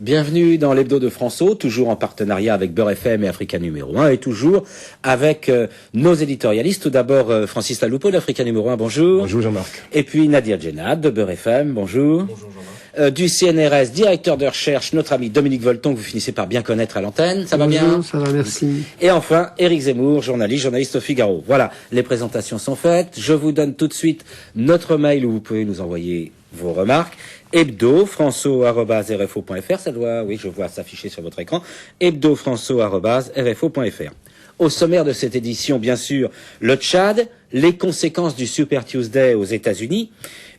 Bienvenue dans l'hebdo de François, toujours en partenariat avec Beurre FM et Africa numéro 1 et toujours avec nos éditorialistes. Tout d'abord Francis Laloupeau d'Africa numéro 1, bonjour. Bonjour Jean-Marc. Et puis Nadir Djenad de Beurre FM, bonjour. Bonjour Jean-Marc. Du CNRS, directeur de recherche, notre ami Dominique Volton, que vous finissez par bien connaître à l'antenne. Ça va bien? Bonjour, ça va, merci. Et enfin, Éric Zemmour, journaliste au Figaro. Voilà, les présentations sont faites. Je vous donne tout de suite notre mail où vous pouvez nous envoyer vos remarques. hebdo@franco@rfo.fr, ça doit, oui, je vois s'afficher sur votre écran. hebdo@rfo.fr. Au sommaire de cette édition, bien sûr, le Tchad, les conséquences du Super Tuesday aux États-Unis,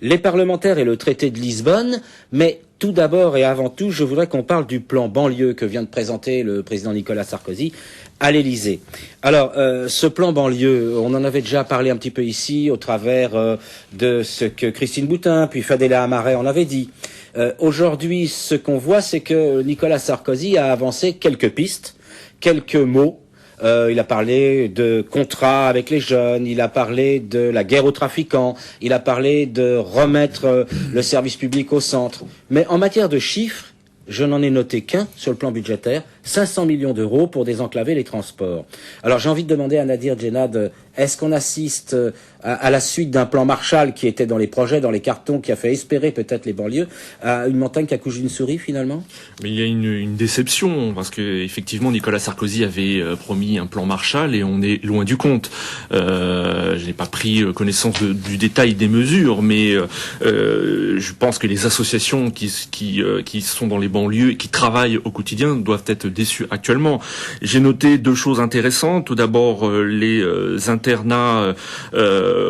les parlementaires et le traité de Lisbonne, mais tout d'abord et avant tout, je voudrais qu'on parle du plan banlieue que vient de présenter le président Nicolas Sarkozy à l'Élysée. Alors, ce plan banlieue, on en avait déjà parlé un petit peu ici au travers de ce que Christine Boutin puis Fadela Amaret en avait dit. Aujourd'hui, ce qu'on voit, c'est que Nicolas Sarkozy a avancé quelques pistes, quelques mots. Il a parlé de contrats avec les jeunes, il a parlé de la guerre aux trafiquants, il a parlé de remettre le service public au centre. Mais en matière de chiffres, je n'en ai noté qu'un sur le plan budgétaire, 500 millions d'euros pour désenclaver les transports. Alors j'ai envie de demander à Nadir Djenad, est-ce qu'on assiste à la suite d'un plan Marshall qui était dans les projets, dans les cartons, qui a fait espérer peut-être les banlieues, à une montagne qui accouche d'une souris finalement? Mais il y a une déception, parce que effectivement Nicolas Sarkozy avait promis un plan Marshall et on est loin du compte. Je n'ai pas pris connaissance du détail des mesures, mais je pense que les associations qui sont dans les banlieues et qui travaillent au quotidien doivent être déçues actuellement. J'ai noté deux choses intéressantes. Tout d'abord, les internats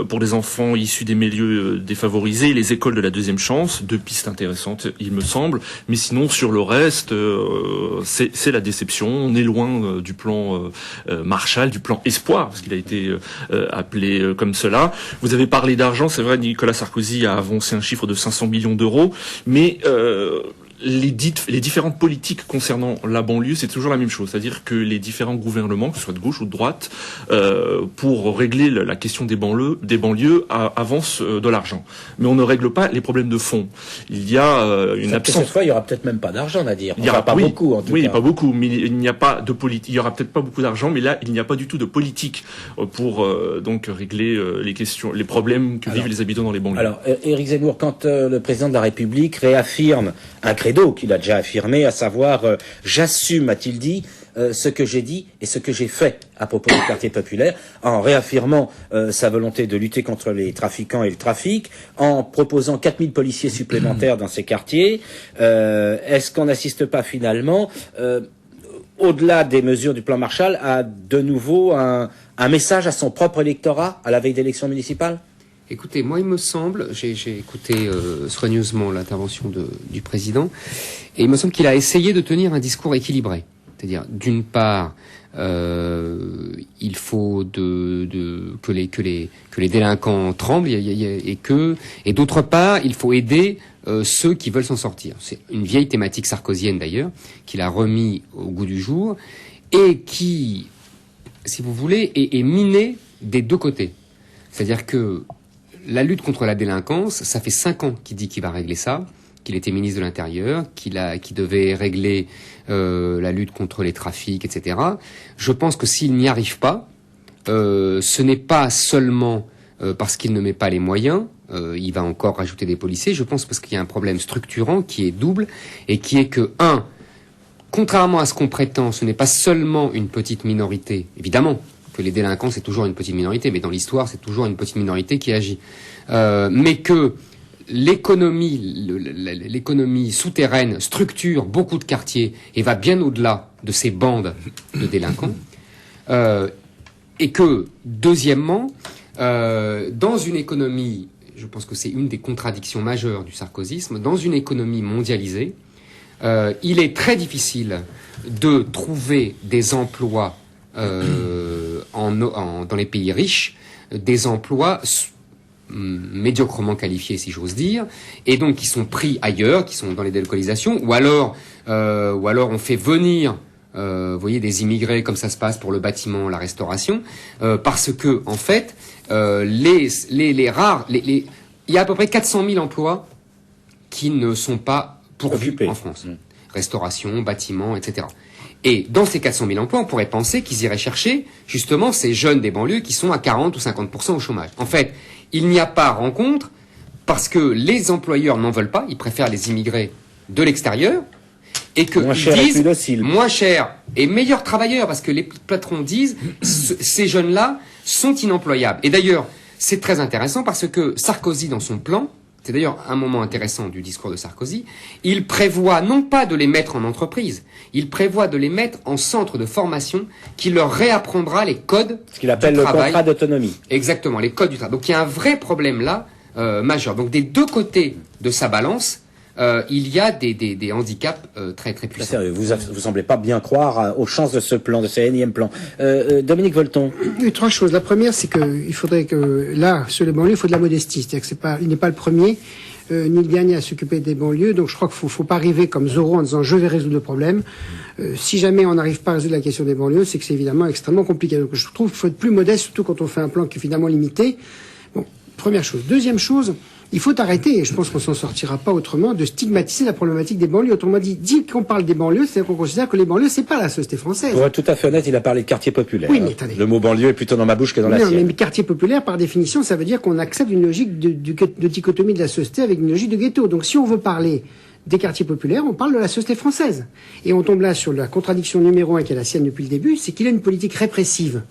pour les enfants issus des milieux défavorisés, les écoles de la deuxième chance, deux pistes intéressantes, il me semble. Mais sinon, sur le reste, c'est la déception. On est loin du plan Marshall, du plan Espoir, parce qu'il a été appelé comme cela. Vous avez parlé d'argent, c'est vrai, Nicolas Sarkozy a avancé un chiffre de 500 millions d'euros, mais les différentes politiques concernant la banlieue, c'est toujours la même chose. C'est-à-dire que les différents gouvernements, que ce soit de gauche ou de droite, pour régler la question des banlieues avancent de l'argent. Mais on ne règle pas les problèmes de fond. Il y a une absence. Cette fois, il y aura peut-être même pas d'argent, Nadir. Il y aura pas beaucoup, en tout cas. Oui, pas beaucoup, mais il n'y a pas de politique. Il y aura peut-être pas beaucoup d'argent, mais là, il n'y a pas du tout de politique pour donc régler les questions, les problèmes que vivent les habitants dans les banlieues. Alors, Éric Zemmour, quand le président de la République réaffirme un credo qu'il a déjà affirmé, à savoir j'assume, a-t-il dit, ce que j'ai dit et ce que j'ai fait à propos des quartiers populaires, en réaffirmant sa volonté de lutter contre les trafiquants et le trafic, en proposant 4000 policiers supplémentaires dans ces quartiers. Est-ce qu'on n'assiste pas finalement, au-delà des mesures du plan Marshall, à de nouveau un message à son propre électorat à la veille d'élections municipales? Écoutez, moi il me semble, j'ai écouté soigneusement l'intervention du président, et il me semble qu'il a essayé de tenir un discours équilibré. C'est-à-dire, d'une part, il faut que les délinquants tremblent et d'autre part, il faut aider ceux qui veulent s'en sortir. C'est une vieille thématique sarkozienne d'ailleurs, qu'il a remis au goût du jour et qui, si vous voulez, est minée des deux côtés. C'est-à-dire que la lutte contre la délinquance, ça fait 5 ans qu'il dit qu'il va régler ça, qu'il était ministre de l'Intérieur, qu'il devait régler la lutte contre les trafics, etc. Je pense que s'il n'y arrive pas, ce n'est pas seulement parce qu'il ne met pas les moyens, il va encore rajouter des policiers, je pense parce qu'il y a un problème structurant qui est double, et qui est que, contrairement à ce qu'on prétend, ce n'est pas seulement une petite minorité, évidemment, que les délinquants c'est toujours une petite minorité, mais dans l'histoire c'est toujours une petite minorité qui agit, mais que l'économie souterraine structure beaucoup de quartiers et va bien au-delà de ces bandes de délinquants, et que deuxièmement, dans une économie, je pense que c'est une des contradictions majeures du sarkozysme, dans une économie mondialisée, il est très difficile de trouver des emplois dans les pays riches, des emplois médiocrement qualifiés, si j'ose dire, et donc qui sont pris ailleurs, qui sont dans les délocalisations, ou alors on fait venir, vous voyez, des immigrés, comme ça se passe pour le bâtiment, la restauration, parce que en fait, il y a à peu près 400 000 emplois qui ne sont pas pourvus en France. restauration, bâtiments, etc. Et dans ces 400 000 emplois, on pourrait penser qu'ils iraient chercher justement ces jeunes des banlieues qui sont à 40 ou 50% au chômage. En fait, il n'y a pas rencontre parce que les employeurs n'en veulent pas, ils préfèrent les immigrés de l'extérieur, et que moins ils cher disent et plus docile. moins cher et meilleurs travailleurs, parce que les patrons disent ces jeunes-là sont inemployables. Et d'ailleurs, c'est très intéressant parce que Sarkozy, dans son plan, c'est d'ailleurs un moment intéressant du discours de Sarkozy, il prévoit non pas de les mettre en entreprise, il prévoit de les mettre en centre de formation qui leur réapprendra les codes Ce qu'il appelle le contrat d'autonomie. Exactement, les codes du travail. Donc il y a un vrai problème là, majeur. Donc des deux côtés de sa balance, il y a des handicaps très très puissants. Sérieux, vous semblez pas bien croire aux chances de ce plan, de ce énième plan. Dominique Volton. Il y a trois choses. La première, c'est qu'il faudrait que, là, sur les banlieues, il faut de la modestie. C'est-à-dire que il n'est pas le premier, ni le dernier à s'occuper des banlieues. Donc je crois qu'il faut pas arriver comme Zorro en disant je vais résoudre le problème. Si jamais on n'arrive pas à résoudre la question des banlieues, c'est que c'est évidemment extrêmement compliqué. Donc je trouve qu'il faut être plus modeste, surtout quand on fait un plan qui est finalement limité. Bon, première chose. Deuxième chose, il faut arrêter, et je pense qu'on s'en sortira pas autrement, de stigmatiser la problématique des banlieues. Autrement dit qu'on parle des banlieues, c'est-à-dire qu'on considère que les banlieues, c'est pas la société française. Pour être tout à fait honnête, il a parlé de quartier populaire. Oui, mais attendez. Le mot banlieue est plutôt dans ma bouche que dans la sienne. Non, mais quartier populaire, par définition, ça veut dire qu'on accepte une logique de dichotomie de la société avec une logique de ghetto. Donc si on veut parler des quartiers populaires, on parle de la société française. Et on tombe là sur la contradiction numéro 1 qui est la sienne depuis le début, c'est qu'il a une politique répressive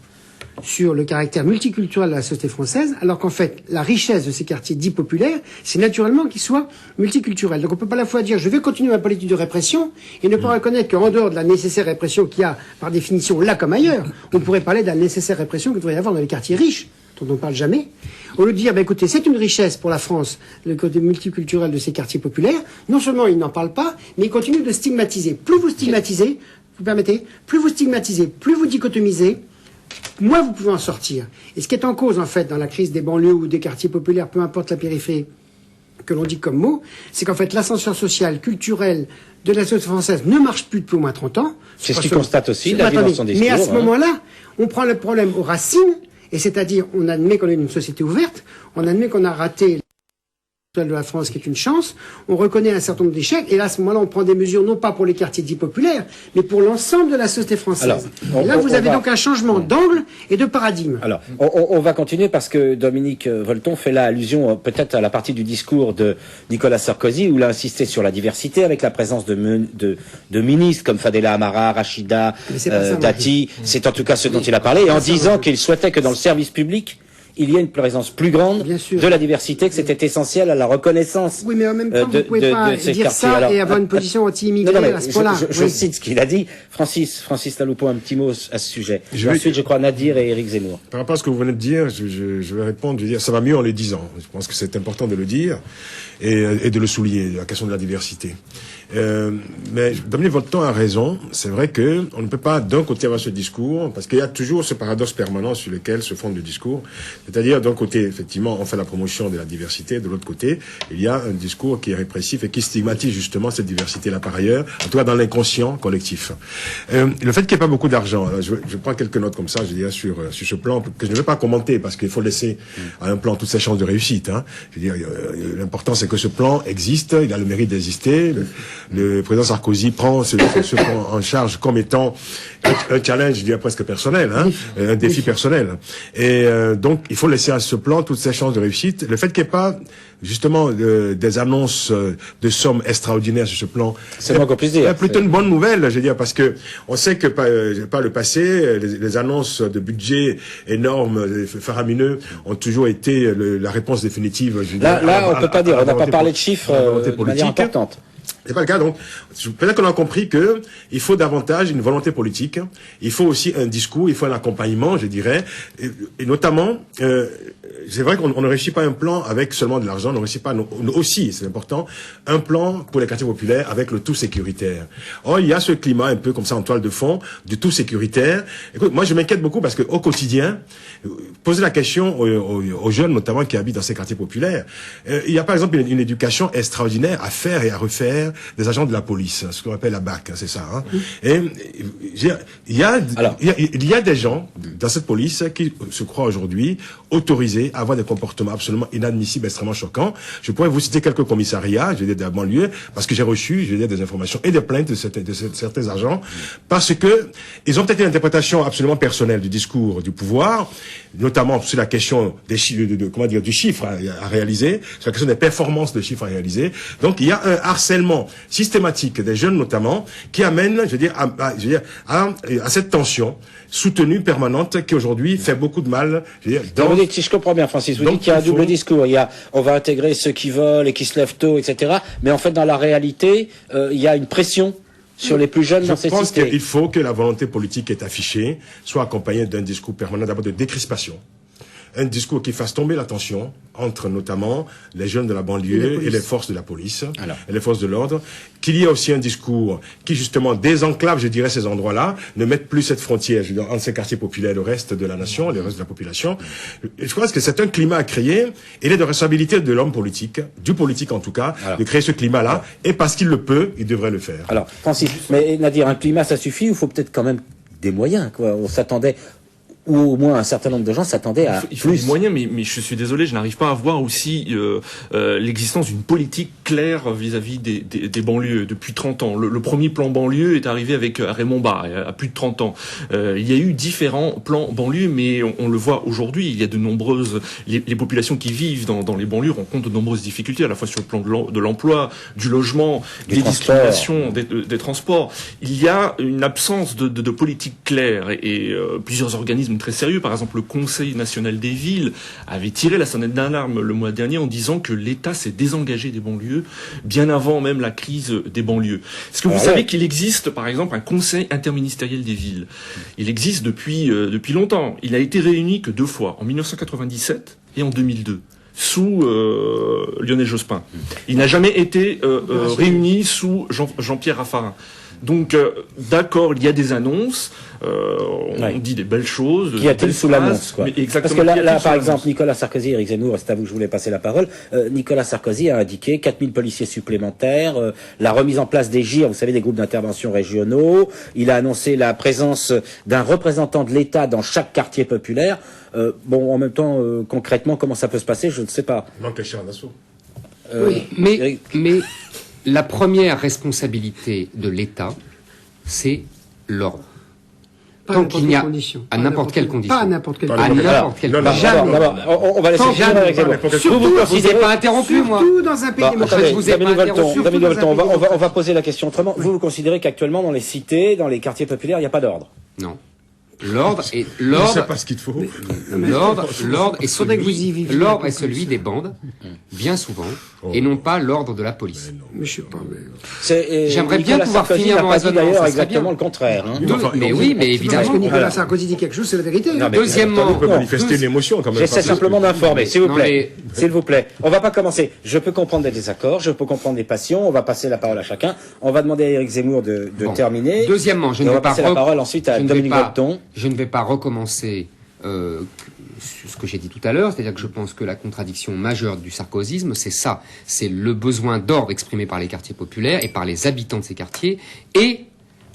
sur le caractère multiculturel de la société française, alors qu'en fait, la richesse de ces quartiers dits populaires, c'est naturellement qu'ils soient multiculturels. Donc on peut pas à la fois dire, je vais continuer ma politique de répression, et ne pas reconnaître qu'en dehors de la nécessaire répression qu'il y a, par définition, là comme ailleurs, on pourrait parler de la nécessaire répression qu'il devrait y avoir dans les quartiers riches, dont on ne parle jamais, au lieu de dire, écoutez, c'est une richesse pour la France, le côté multiculturel de ces quartiers populaires. Non seulement ils n'en parlent pas, mais ils continuent de stigmatiser. Plus vous stigmatisez, vous permettez, plus vous stigmatisez, plus vous dichotomisez, moins vous pouvez en sortir. Et ce qui est en cause, en fait, dans la crise des banlieues ou des quartiers populaires, peu importe la périphérie que l'on dit comme mot, c'est qu'en fait, l'ascenseur social, culturel de la société française ne marche plus depuis au moins 30 ans. C'est ce qu'il constate aussi, il l'a dit dans son discours. Mais à ce moment-là, on prend le problème aux racines, et c'est-à-dire, on admet qu'on est une société ouverte, on admet qu'on a raté de la France qui est une chance, on reconnaît un certain nombre d'échecs, et là, à ce moment-là, on prend des mesures non pas pour les quartiers dits populaires, mais pour l'ensemble de la société française. Alors, là, vous avez donc un changement d'angle et de paradigme. Alors, on va continuer parce que Dominique Volton fait là allusion peut-être à la partie du discours de Nicolas Sarkozy où il a insisté sur la diversité avec la présence de ministres comme Fadela Amara, Rachida Dati. C'est en tout cas ce dont il a parlé, et en disant qu'il souhaitait que dans le service public, il y a une présence plus grande de la diversité, que c'était essentiel à la reconnaissance. Oui, mais en même temps, vous ne pouvez pas dire ça alors, et avoir une position anti-immigrée à ce point-là. Je cite ce qu'il a dit. Francis Taloupo, un petit mot à ce sujet. Ensuite, je crois, Nadir et Éric Zemmour. Par rapport à ce que vous venez de dire, je vais répondre, je vais dire, ça va mieux en le disant. Je pense que c'est important de le dire et de le souligner, la question de la diversité. Mais Dominique Volton a raison. C'est vrai que on ne peut pas d'un côté avoir ce discours, parce qu'il y a toujours ce paradoxe permanent sur lequel se fonde le discours. C'est-à-dire, d'un côté, effectivement, on fait la promotion de la diversité, de l'autre côté, il y a un discours qui est répressif et qui stigmatise justement cette diversité-là par ailleurs, en tout cas dans l'inconscient collectif. Le fait qu'il n'y ait pas beaucoup d'argent, je prends quelques notes comme ça, je dirais, sur ce plan, que je ne vais pas commenter, parce qu'il faut laisser à un plan toutes ses chances de réussite. Hein. Je veux dire, l'important c'est que ce plan existe, il a le mérite d'exister. Le président Sarkozy prend ce plan en charge comme étant un challenge, je dirais presque personnel, hein, un défi personnel. Et donc, il faut laisser à ce plan toutes ses chances de réussite. Le fait qu'il n'y ait pas justement des annonces de sommes extraordinaires sur ce plan, c'est moins qu'on puisse dire. C'est plutôt une bonne nouvelle, je veux dire, parce que on sait que par le passé, les annonces de budget énormes, faramineux, ont toujours été la réponse définitive. Là, on peut pas dire, on n'a pas parlé de chiffres de manière importante. C'est pas le cas, donc peut-être qu'on a compris que il faut davantage une volonté politique, il faut aussi un discours, il faut un accompagnement, je dirais, et notamment, c'est vrai qu'on ne réussit pas un plan avec seulement de l'argent, on ne réussit pas aussi, c'est important, un plan pour les quartiers populaires avec le tout sécuritaire. Or, il y a ce climat un peu comme ça en toile de fond, du tout sécuritaire. Écoute, moi je m'inquiète beaucoup parce que au quotidien, poser la question aux jeunes notamment qui habitent dans ces quartiers populaires, il y a par exemple une éducation extraordinaire à faire et à refaire des agents de la police, ce qu'on appelle la BAC, c'est ça. Hein. Et il y a des gens dans cette police qui se croient aujourd'hui autorisés à avoir des comportements absolument inadmissibles, extrêmement choquants. Je pourrais vous citer quelques commissariats, je veux dire, de la banlieue, parce que j'ai reçu, je veux dire, des informations et des plaintes de certains agents, parce que ils ont peut-être une interprétation absolument personnelle du discours du pouvoir, notamment sur la question des du chiffre à réaliser, sur la question des performances de chiffres à réaliser. Donc il y a un harcèlement systématique des jeunes notamment qui amène, à cette tension soutenue permanente qui aujourd'hui fait beaucoup de mal. Je veux dire, vous dites, si je comprends bien, Francis, vous dites qu'il y a un double discours. On va intégrer ceux qui volent et qui se lèvent tôt, etc. Mais en fait, dans la réalité, il y a une pression sur les plus jeunes dans ces cités. Je pense qu'il faut que la volonté politique qui est affichée soit accompagnée d'un discours permanent, d'abord de décrispation. Un discours qui fasse tomber la tension entre notamment les jeunes de la banlieue et les forces de la police et les forces de l'ordre. Qu'il y ait aussi un discours qui justement désenclave, je dirais, ces endroits-là, ne mette plus cette frontière, je veux dire, entre ces quartiers populaires et le reste de la nation, le reste de la population. Je pense que c'est un climat à créer. Il est de responsabilité de l'homme politique, du politique en tout cas, de créer ce climat-là. Et parce qu'il le peut, il devrait le faire. Alors, Francis, mais Nadir, un climat, ça suffit ou il faut peut-être quand même des moyens, quoi. On s'attendait, ou au moins un certain nombre de gens s'attendaient à il faut plus. des moyens, mais je suis désolé, je n'arrive pas à voir aussi l'existence d'une politique claire vis-à-vis des banlieues depuis 30 ans. Le premier plan banlieue est arrivé avec Raymond Barre, à plus de 30 ans. Il y a eu différents plans banlieue, mais on le voit aujourd'hui, il y a de nombreuses... Les populations qui vivent dans les banlieues rencontrent de nombreuses difficultés, à la fois sur le plan de l'emploi, du logement, des discriminations, des transports. Il y a une absence de politique claire et plusieurs organismes très sérieux, par exemple le Conseil national des villes avait tiré la sonnette d'alarme le mois dernier en disant que l'État s'est désengagé des banlieues bien avant même la crise des banlieues. Est-ce que vous savez qu'il existe par exemple un Conseil interministériel des villes? Il existe depuis longtemps. Il a été réuni que 2 fois, en 1997 et en 2002. Sous Lionel Jospin. Il n'a jamais été réuni sous Jean-Pierre Raffarin. Donc, d'accord, il y a des annonces, on dit des belles choses. Qu'y a-t-il sous l'annonce, quoi? Parce que là par exemple, Nicolas Sarkozy et Éric Zemmour, c'est à vous que je voulais passer la parole, Nicolas Sarkozy a indiqué 4000 policiers supplémentaires, la remise en place des GIR, vous savez, des groupes d'intervention régionaux, il a annoncé la présence d'un représentant de l'État dans chaque quartier populaire. En même temps, concrètement, comment ça peut se passer, je ne sais pas. Il manque les chars d'assaut. Oui, mais la première responsabilité de l'État, c'est l'ordre. Tant qu'il n'y a à n'importe quelle condition. Pas à n'importe quelle condition. À n'importe quelle condition. Jamais. D'abord, on va laisser finir avec Zemmour. Je vous ai pas interrompu, moi. Surtout dans un pays démocratique. Je vous ai pas interrompu. David Walton, on va poser la question autrement. Vous considérez qu'actuellement, dans les cités, dans les quartiers populaires, il n'y a pas d'ordre? Non. L'ordre est c'est pas ce qu'il faut. l'ordre est celui des bandes, bien souvent, et non pas l'ordre de la police. Mais je sais pas. J'aimerais bien pouvoir finir mon raisonnement. D'ailleurs, exactement le contraire. Hein. Mais oui, mais évidemment. Parce que Nicolas Sarkozy dit quelque chose, c'est la vérité. Deuxièmement, On peut manifester une émotion quand même. J'essaie simplement d'informer, s'il vous plaît. S'il vous plaît. On va pas commencer. Je peux comprendre des désaccords, je peux comprendre des passions. On va passer la parole à chacun. On va demander à Éric Zemmour de terminer. Deuxièmement, on va passer la parole ensuite à Dominique Walton. Je ne vais pas recommencer ce que j'ai dit tout à l'heure, c'est-à-dire que je pense que la contradiction majeure du sarkozysme, c'est ça, c'est le besoin d'ordre exprimé par les quartiers populaires et par les habitants de ces quartiers, et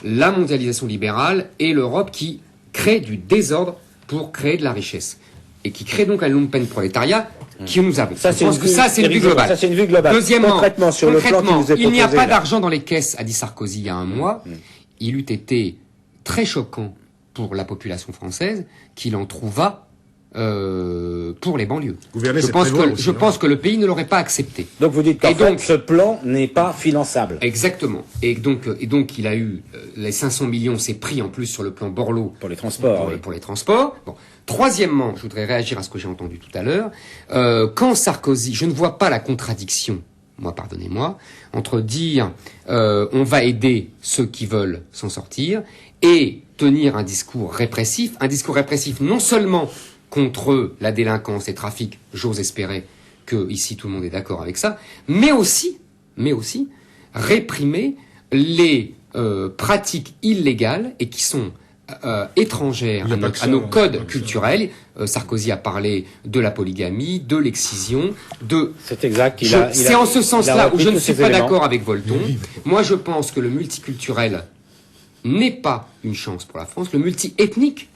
la mondialisation libérale et l'Europe qui crée du désordre pour créer de la richesse, et qui crée donc un lumpenprolétariat qui nous a. Ça, c'est une vue globale. Ça, c'est une vue globale. Deuxièmement, concrètement, sur le plan qui vous est il n'y a proposé, pas d'argent dans les caisses, a dit Sarkozy il y a un mois. Il eût été très choquant pour la population française qu'il en trouva pour les banlieues. Je pense que le pays ne l'aurait pas accepté. Donc vous dites qu'en fait, ce plan n'est pas finançable. Exactement. Et donc il a eu les 500 millions, c'est pris en plus sur le plan Borloo pour les transports. Pour les transports. Bon. Troisièmement, je voudrais réagir à ce que j'ai entendu tout à l'heure. Quand Sarkozy, je ne vois pas la contradiction, pardonnez-moi, entre dire on va aider ceux qui veulent s'en sortir et tenir un discours répressif non seulement contre la délinquance et le trafic, j'ose espérer que ici tout le monde est d'accord avec ça, mais aussi réprimer les pratiques illégales et qui sont étrangère Il n'y a pas que à ça, nos hein, codes pas que ça. culturels. Sarkozy a parlé de la polygamie, de l'excision, de... C'est exact. C'est en ce sens-là où je ne suis pas d'accord d'accord avec Volton. Moi, je pense que le multiculturel n'est pas une chance pour la France. Le multiethnique,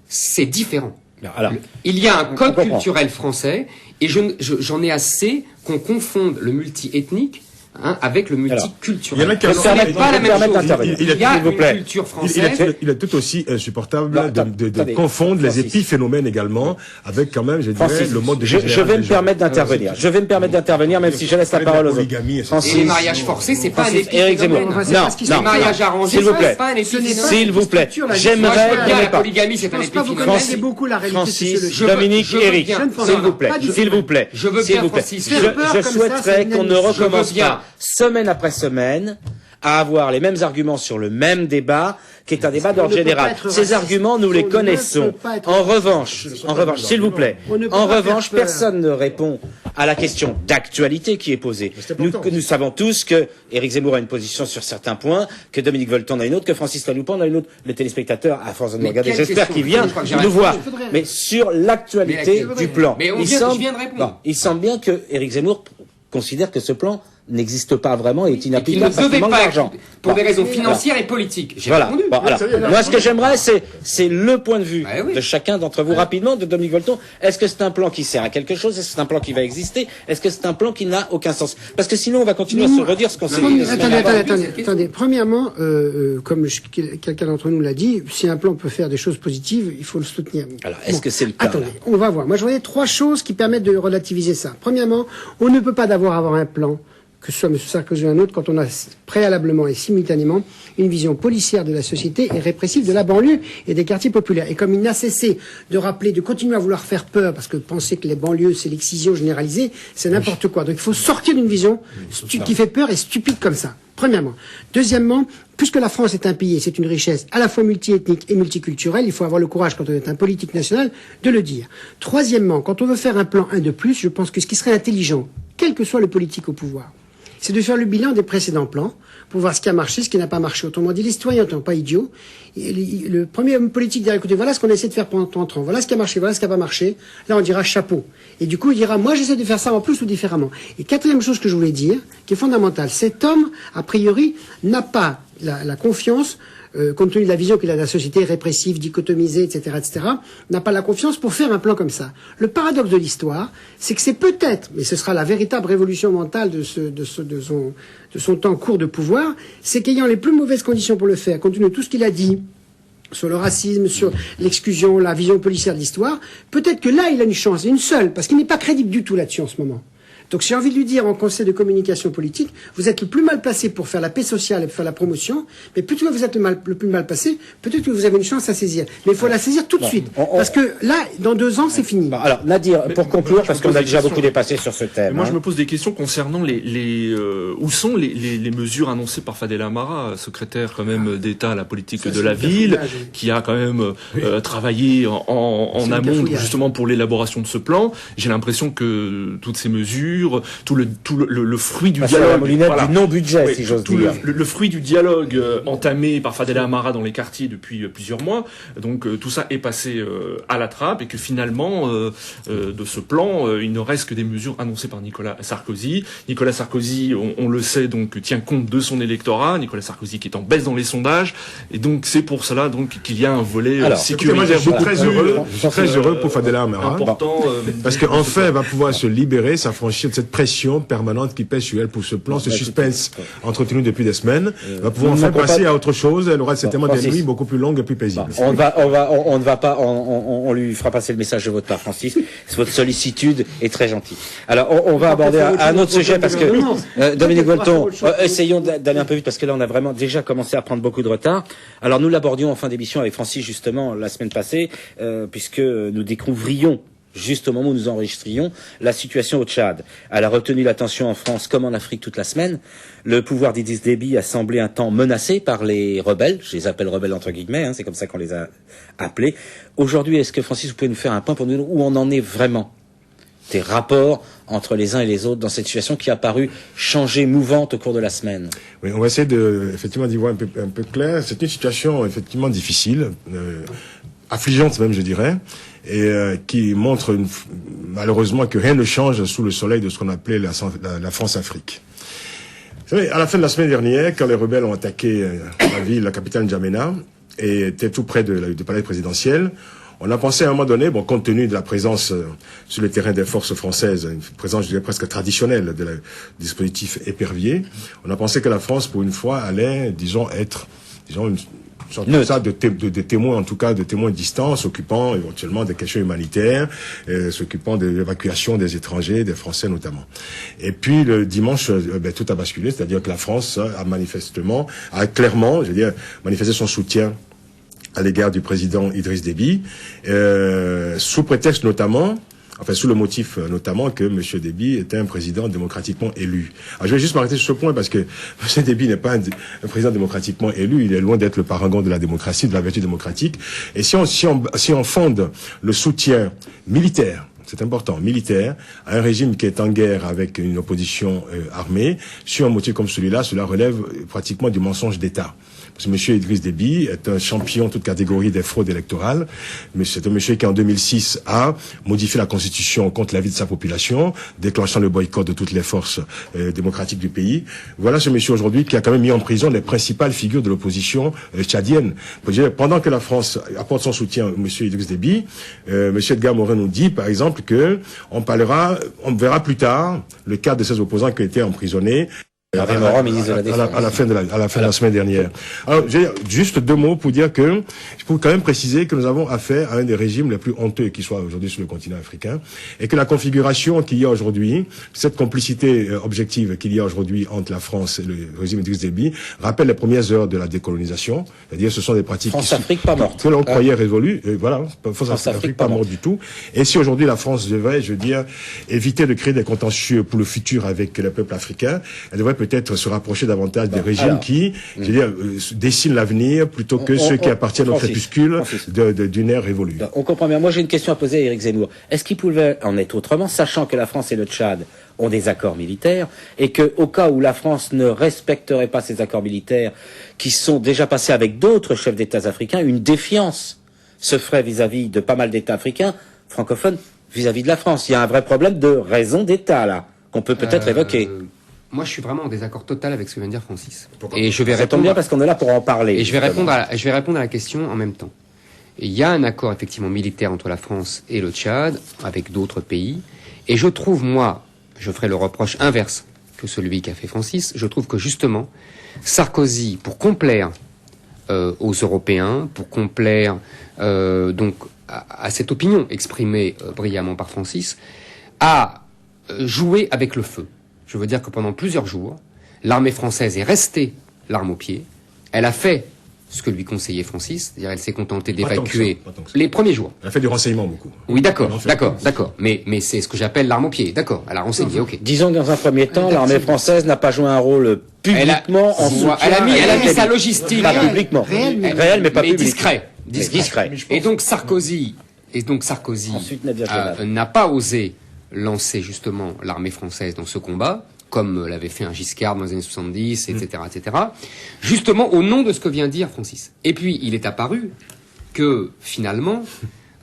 c'est différent. Alors, Il y a un code comprend. culturel français et j'en ai assez qu'on confonde le multiethnique avec le multiculturel. il y en a qui Ce en ont- n'est pas la même permettre chose. d'intervenir. Il y a S'il vous une plaît. culture française. Il est tout aussi insupportable Non, de attendez, confondre les Francis. épiphénomènes également avec quand même, je dirais, Francis, le mode de je vie général vais des me gens. permettre d'intervenir. Je vais me permettre d'intervenir, même si je laisse la Parler de parole aux autres. polygamie, etc. Et les mariages forcés, c'est pas un Francis, Éric Zemmour. épiphénomène. c'est Non, parce qu'ils non, sont Les mariages arrangés, s'il vous ça, plaît. c'est pas un épiphénomène. S'il vous plaît, structure, la Moi, j'aimerais je veux bien qu'on la ait pas. polygamie, c'est Je un pense pas vous épiphénomène. connaissez beaucoup la réalité Francis, sociologique. Dominique, je veux Éric, bien. s'il vous plaît, Pas du tout. s'il vous plaît, Je veux s'il bien, vous plaît. Francis. Faire peur Je comme ça, souhaiterais c'est qu'on ne inadmissible. recommence Je veux bien. pas semaine après semaine à avoir les mêmes arguments sur le même débat, qui est un débat d'ordre ne peut général. pas être Ces raciste. arguments, nous On les ne connaissons. peut pas être En raciste. revanche, s'il vous plaît, On ne peut en pas revanche, faire peur. personne ne répond à la question d'actualité qui est posée. c'est Nous, important. nous savons tous que Éric Zemmour a une position sur certains points, que Dominique Volton a une autre, que Francis Laloupin en a une autre. Les téléspectateurs, à force de nous Mais regarder, quelle j'espère question qu'il vient Je crois que j'ai nous répondu. voir. Il faudrait- Mais sur l'actualité Mais du plan, Mais je viens de répondre. non, il semble bien que Éric Zemmour considère que ce plan n'existe pas vraiment et est Et qu'il ne inapplicable parce qu'il devait manque pas d'argent. pour des Bon. raisons financières et politiques. J'ai Voilà. répondu. Bon, alors, ça y est, moi, ce que j'aimerais, c'est le point de vue Ouais, oui. de chacun d'entre vous rapidement, de Dominique Volton. Est-ce que c'est un plan qui sert à quelque chose? Est-ce que c'est un plan qui va exister? Est-ce que c'est un plan qui n'a aucun sens? Parce que sinon, on va continuer à se redire ce qu'on s'est dit. Attendez, la semaine avant. attendez. Premièrement, comme quelqu'un d'entre nous l'a dit, si un plan peut faire des choses positives, il faut le soutenir. Alors, est-ce que c'est le cas? Attendez, là on va voir. Moi, je voyais trois choses qui permettent de relativiser ça. Premièrement, on ne peut pas avoir un plan, que ce soit M. Sarkozy ou un autre, quand on a préalablement et simultanément une vision policière de la société et répressive de la banlieue et des quartiers populaires. Et comme il n'a cessé de rappeler, de continuer à vouloir faire peur, parce que penser que les banlieues, c'est l'excision généralisée, c'est n'importe quoi. Donc il faut sortir d'une vision qui fait peur et stupide comme ça. Premièrement. Deuxièmement, puisque la France est un pays et c'est une richesse à la fois multiethnique et multiculturelle, il faut avoir le courage, quand on est un politique national, de le dire. Troisièmement, quand on veut faire un plan 1 de plus, je pense que ce qui serait intelligent, quel que soit le politique au pouvoir, c'est de faire le bilan des précédents plans pour voir ce qui a marché, ce qui n'a pas marché. Autrement dit, les citoyens n'étant pas idiots, et le premier homme politique dira, écoutez, voilà ce qu'on a essayé de faire pendant 30 ans, voilà ce qui a marché, voilà ce qui n'a pas marché. Là, on dira chapeau. Et du coup, il dira, moi, j'essaie de faire ça en plus ou différemment. Et quatrième chose que je voulais dire, qui est fondamentale, cet homme, a priori, n'a pas la confiance, compte tenu de la vision qu'il a de la société répressive, dichotomisée, etc., n'a pas la confiance pour faire un plan comme ça. Le paradoxe de l'histoire, c'est que c'est peut-être, mais ce sera la véritable révolution mentale de son temps court de pouvoir, c'est qu'ayant les plus mauvaises conditions pour le faire, compte tenu de tout ce qu'il a dit, sur le racisme, sur l'exclusion, la vision policière de l'histoire, peut-être que là, il a une chance, et une seule, parce qu'il n'est pas crédible du tout là-dessus en ce moment. Donc j'ai envie de lui dire en conseil de communication politique, vous êtes le plus mal placé pour faire la paix sociale et pour faire la promotion, mais plutôt que vous êtes le plus mal placé, peut-être que vous avez une chance à saisir. Mais il faut la saisir tout de suite. Parce que là, dans 2 ans, c'est fini. Bon, alors, Nadir, pour conclure, parce je me qu'on pose a des déjà questions. beaucoup dépassé sur ce thème. Moi, hein. je me pose des questions concernant où sont les mesures annoncées par Fadela Amara, secrétaire quand même d'État à la politique Ça, de c'est la le ville, cafouillage, oui. qui a quand même travaillé en C'est le amont cafouillage. justement pour l'élaboration de ce plan. J'ai l'impression que toutes ces mesures, tout le fruit du Pas sur la dialogue, moulinette voilà. du non-budget, Oui, si j'ose tout dire. le fruit du dialogue entamé par Fadela Amara dans les quartiers depuis plusieurs mois. Donc tout ça est passé à la trappe et que finalement de ce plan, il ne reste que des mesures annoncées par Nicolas Sarkozy. Nicolas Sarkozy, on le sait, donc tient compte de son électorat. Nicolas Sarkozy qui est en baisse dans les sondages et donc c'est pour cela donc qu'il y a un volet Alors, Écoutez, moi, je sécuritaire suis beaucoup très heureux pour Fadela Amara. important. Parce qu'enfin, elle va pouvoir se libérer, s'affranchir de cette pression permanente qui pèse sur elle pour ce plan, ce suspense entretenu depuis des semaines. Elle va pouvoir enfin passer à autre chose. Elle aura certainement des Francis. nuits beaucoup plus longues et plus paisibles. On ne va pas, on lui fera passer le message de votre part, Francis. Votre sollicitude est très gentille. Alors, on va aborder un autre sujet parce que Dominique Volton, essayons d'aller un peu vite parce que là, on a vraiment déjà commencé à prendre beaucoup de retard. Alors, nous l'abordions en fin d'émission avec Francis justement la semaine passée, puisque nous découvrions juste au moment où nous enregistrions, la situation au Tchad. Elle a retenu l'attention en France comme en Afrique toute la semaine. Le pouvoir d'Idriss Déby a semblé un temps menacé par les rebelles. Je les appelle rebelles entre guillemets, hein, c'est comme ça qu'on les a appelés. Aujourd'hui, est-ce que Francis, vous pouvez nous faire un point pour nous dire où on en est vraiment des rapports entre les uns et les autres dans cette situation qui a paru changer, mouvante au cours de la semaine. Oui, on va essayer effectivement d'y voir un peu clair. C'est une situation effectivement difficile, affligeante même, je dirais, et qui montre malheureusement que rien ne change sous le soleil de ce qu'on appelait la France-Afrique. Vous savez, à la fin de la semaine dernière, quand les rebelles ont attaqué la capitale N'Djamena, et était tout près du palais présidentiel, on a pensé à un moment donné, compte tenu de la présence sur le terrain des forces françaises, une présence, je dirais, presque traditionnelle du dispositif épervier, on a pensé que la France, pour une fois, allait, être, une sorte de témoins, en tout cas de témoins distants, s'occupant éventuellement des questions humanitaires, s'occupant de l'évacuation des étrangers, des Français notamment. Et puis le dimanche, tout a basculé, c'est-à-dire que la France a clairement, manifesté son soutien à l'égard du président Idriss Déby, sous prétexte notamment, sous le motif notamment que M. Déby était un président démocratiquement élu. Alors je vais juste m'arrêter sur ce point parce que M. Déby n'est pas un président démocratiquement élu, il est loin d'être le parangon de la démocratie, de la vertu démocratique. Et si on fonde le soutien militaire, c'est important, militaire, à un régime qui est en guerre avec une opposition armée, sur un motif comme celui-là, cela relève pratiquement du mensonge d'État. Parce que M. Idriss Déby est un champion toute catégorie des fraudes électorales. Mais c'est un monsieur qui, en 2006, a modifié la Constitution contre l'avis de sa population, déclenchant le boycott de toutes les forces démocratiques du pays. Voilà ce monsieur aujourd'hui qui a quand même mis en prison les principales figures de l'opposition tchadienne. Pendant que la France apporte son soutien à M. Idriss Déby, M. Edgar Morin nous dit, par exemple, que on verra plus tard le cas de ces opposants qui ont été emprisonnés. À la fin de la semaine dernière. Alors, j'ai juste deux mots pour dire que, pour quand même préciser que nous avons affaire à un des régimes les plus honteux qui soit aujourd'hui sur le continent africain, et que la configuration qu'il y a aujourd'hui, cette complicité objective qu'il y a aujourd'hui entre la France et le régime Idriss Déby, rappelle les premières heures de la décolonisation. C'est-à-dire, ce sont des pratiques France-Afrique pas morte. Que l'on croyait révolues. Voilà, France-Afrique pas morte du tout. Et si aujourd'hui la France devait, éviter de créer des contentieux pour le futur avec le peuple africain, elle devrait peut-être se rapprocher davantage des régimes qui, dessinent l'avenir plutôt que ceux qui appartiennent au crépuscule d'une ère révolue. On comprend bien. Moi, j'ai une question à poser à Éric Zemmour. Est-ce qu'il pouvait en être autrement, sachant que la France et le Tchad ont des accords militaires et que, au cas où la France ne respecterait pas ces accords militaires qui sont déjà passés avec d'autres chefs d'État africains, une défiance se ferait vis-à-vis de pas mal d'États africains francophones vis-à-vis de la France. Il y a un vrai problème de raison d'État, là, qu'on peut peut-être évoquer. Moi, je suis vraiment en désaccord total avec ce que vient de dire Francis. Pourquoi ? Et je vais répondre bien parce qu'on est là pour en parler. Et je vais répondre à la question en même temps. Il y a un accord effectivement militaire entre la France et le Tchad, avec d'autres pays. Et je trouve, je ferai le reproche inverse que celui qu'a fait Francis. Je trouve que justement, Sarkozy, pour complaire aux Européens, pour complaire donc à cette opinion exprimée brillamment par Francis, a joué avec le feu. Je veux dire que pendant plusieurs jours, l'armée française est restée l'arme au pied. Elle a fait ce que lui conseillait Francis, c'est-à-dire elle s'est contentée d'évacuer les premiers jours. Elle a fait du renseignement beaucoup. Oui, d'accord. Mais c'est ce que j'appelle l'arme au pied, d'accord. Elle a renseigné, ok. Disons que dans un premier temps, l'armée française n'a pas joué un rôle publiquement en soutien. Elle a mis sa logistique. Pas publiquement. Réel, mais pas public. Discret. Et donc Sarkozy n'a pas osé lancer justement l'armée française dans ce combat, comme l'avait fait un Giscard dans les années 70, etc., justement au nom de ce que vient de dire Francis. Et puis, il est apparu que, finalement,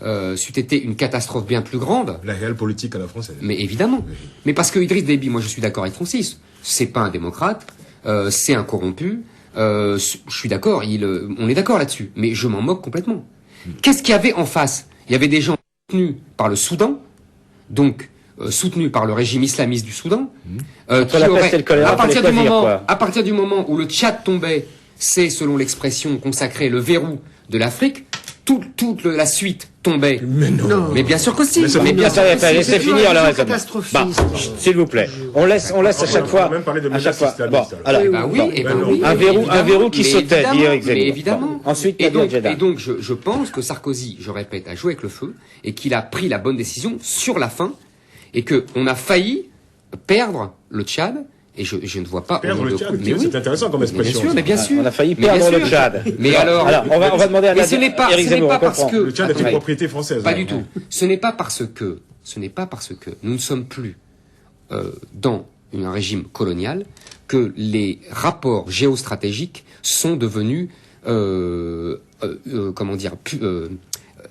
c'eût été une catastrophe bien plus grande. La réelle politique à la française. Mais évidemment. Mais parce que Idriss Déby, moi je suis d'accord avec Francis, c'est pas un démocrate, c'est un corrompu, je suis d'accord, on est d'accord là-dessus, mais je m'en moque complètement. Qu'est-ce qu'il y avait en face ? Il y avait des gens soutenus par le Soudan, donc soutenu par le régime islamiste du Soudan, qui aurait, à partir du moment où le Tchad tombait, c'est, selon l'expression consacrée, le verrou de l'Afrique, toute la suite tombait. Mais non. Mais bien sûr que si. Mais bien sûr, laissez finir le raisonnement. S'il vous plaît. On laisse à chaque fois. Bon, alors, oui. Un verrou qui sautait, dit Éric Zemmour. Mais évidemment. Ensuite, et donc, je pense que Sarkozy, je répète, a joué avec le feu et qu'il a pris la bonne décision sur la fin et que on a failli perdre le Tchad Et je ne vois pas. Perdre le Tchad, c'est intéressant comme expression. Bien sûr. On a failli perdre le Tchad. Mais alors, on va demander à mais ce n'est pas parce que le Tchad est une propriété française. Pas du tout. Ce n'est pas parce que nous ne sommes plus dans un régime colonial que les rapports géostratégiques sont devenus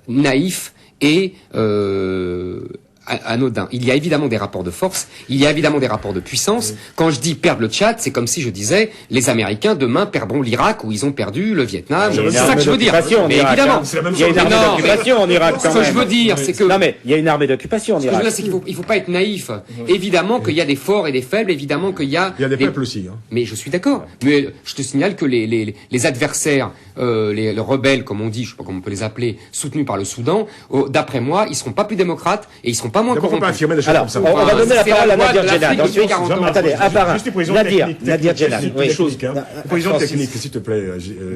naïfs et anodin. Il y a évidemment des rapports de force, il y a évidemment des rapports de puissance. Quand je dis perdre le Tchad, c'est comme si je disais les Américains demain perdront l'Irak ou ils ont perdu le Vietnam. C'est ça que je veux dire. Mais évidemment, il y a une armée d'occupation en Irak. Ce que je veux dire, c'est que non mais il y a une armée d'occupation en Irak. Ce que je veux dire, c'est qu'il faut pas être naïf. Évidemment qu'il y a des forts et des faibles. Évidemment qu'il y a. Il y a des peuples aussi. Mais je suis d'accord. Mais je te signale que les adversaires, les rebelles, comme on dit, je sais pas comment on peut les appeler, soutenus par le Soudan, d'après moi, ils seront pas plus démocrates et ils seront pas moins corrompus. Pas affirmer des choses comme ça. On va donner la parole à Nadir Djenad. Ensuite, attendez, à part Nadir Djenad. Président technique, s'il te plaît,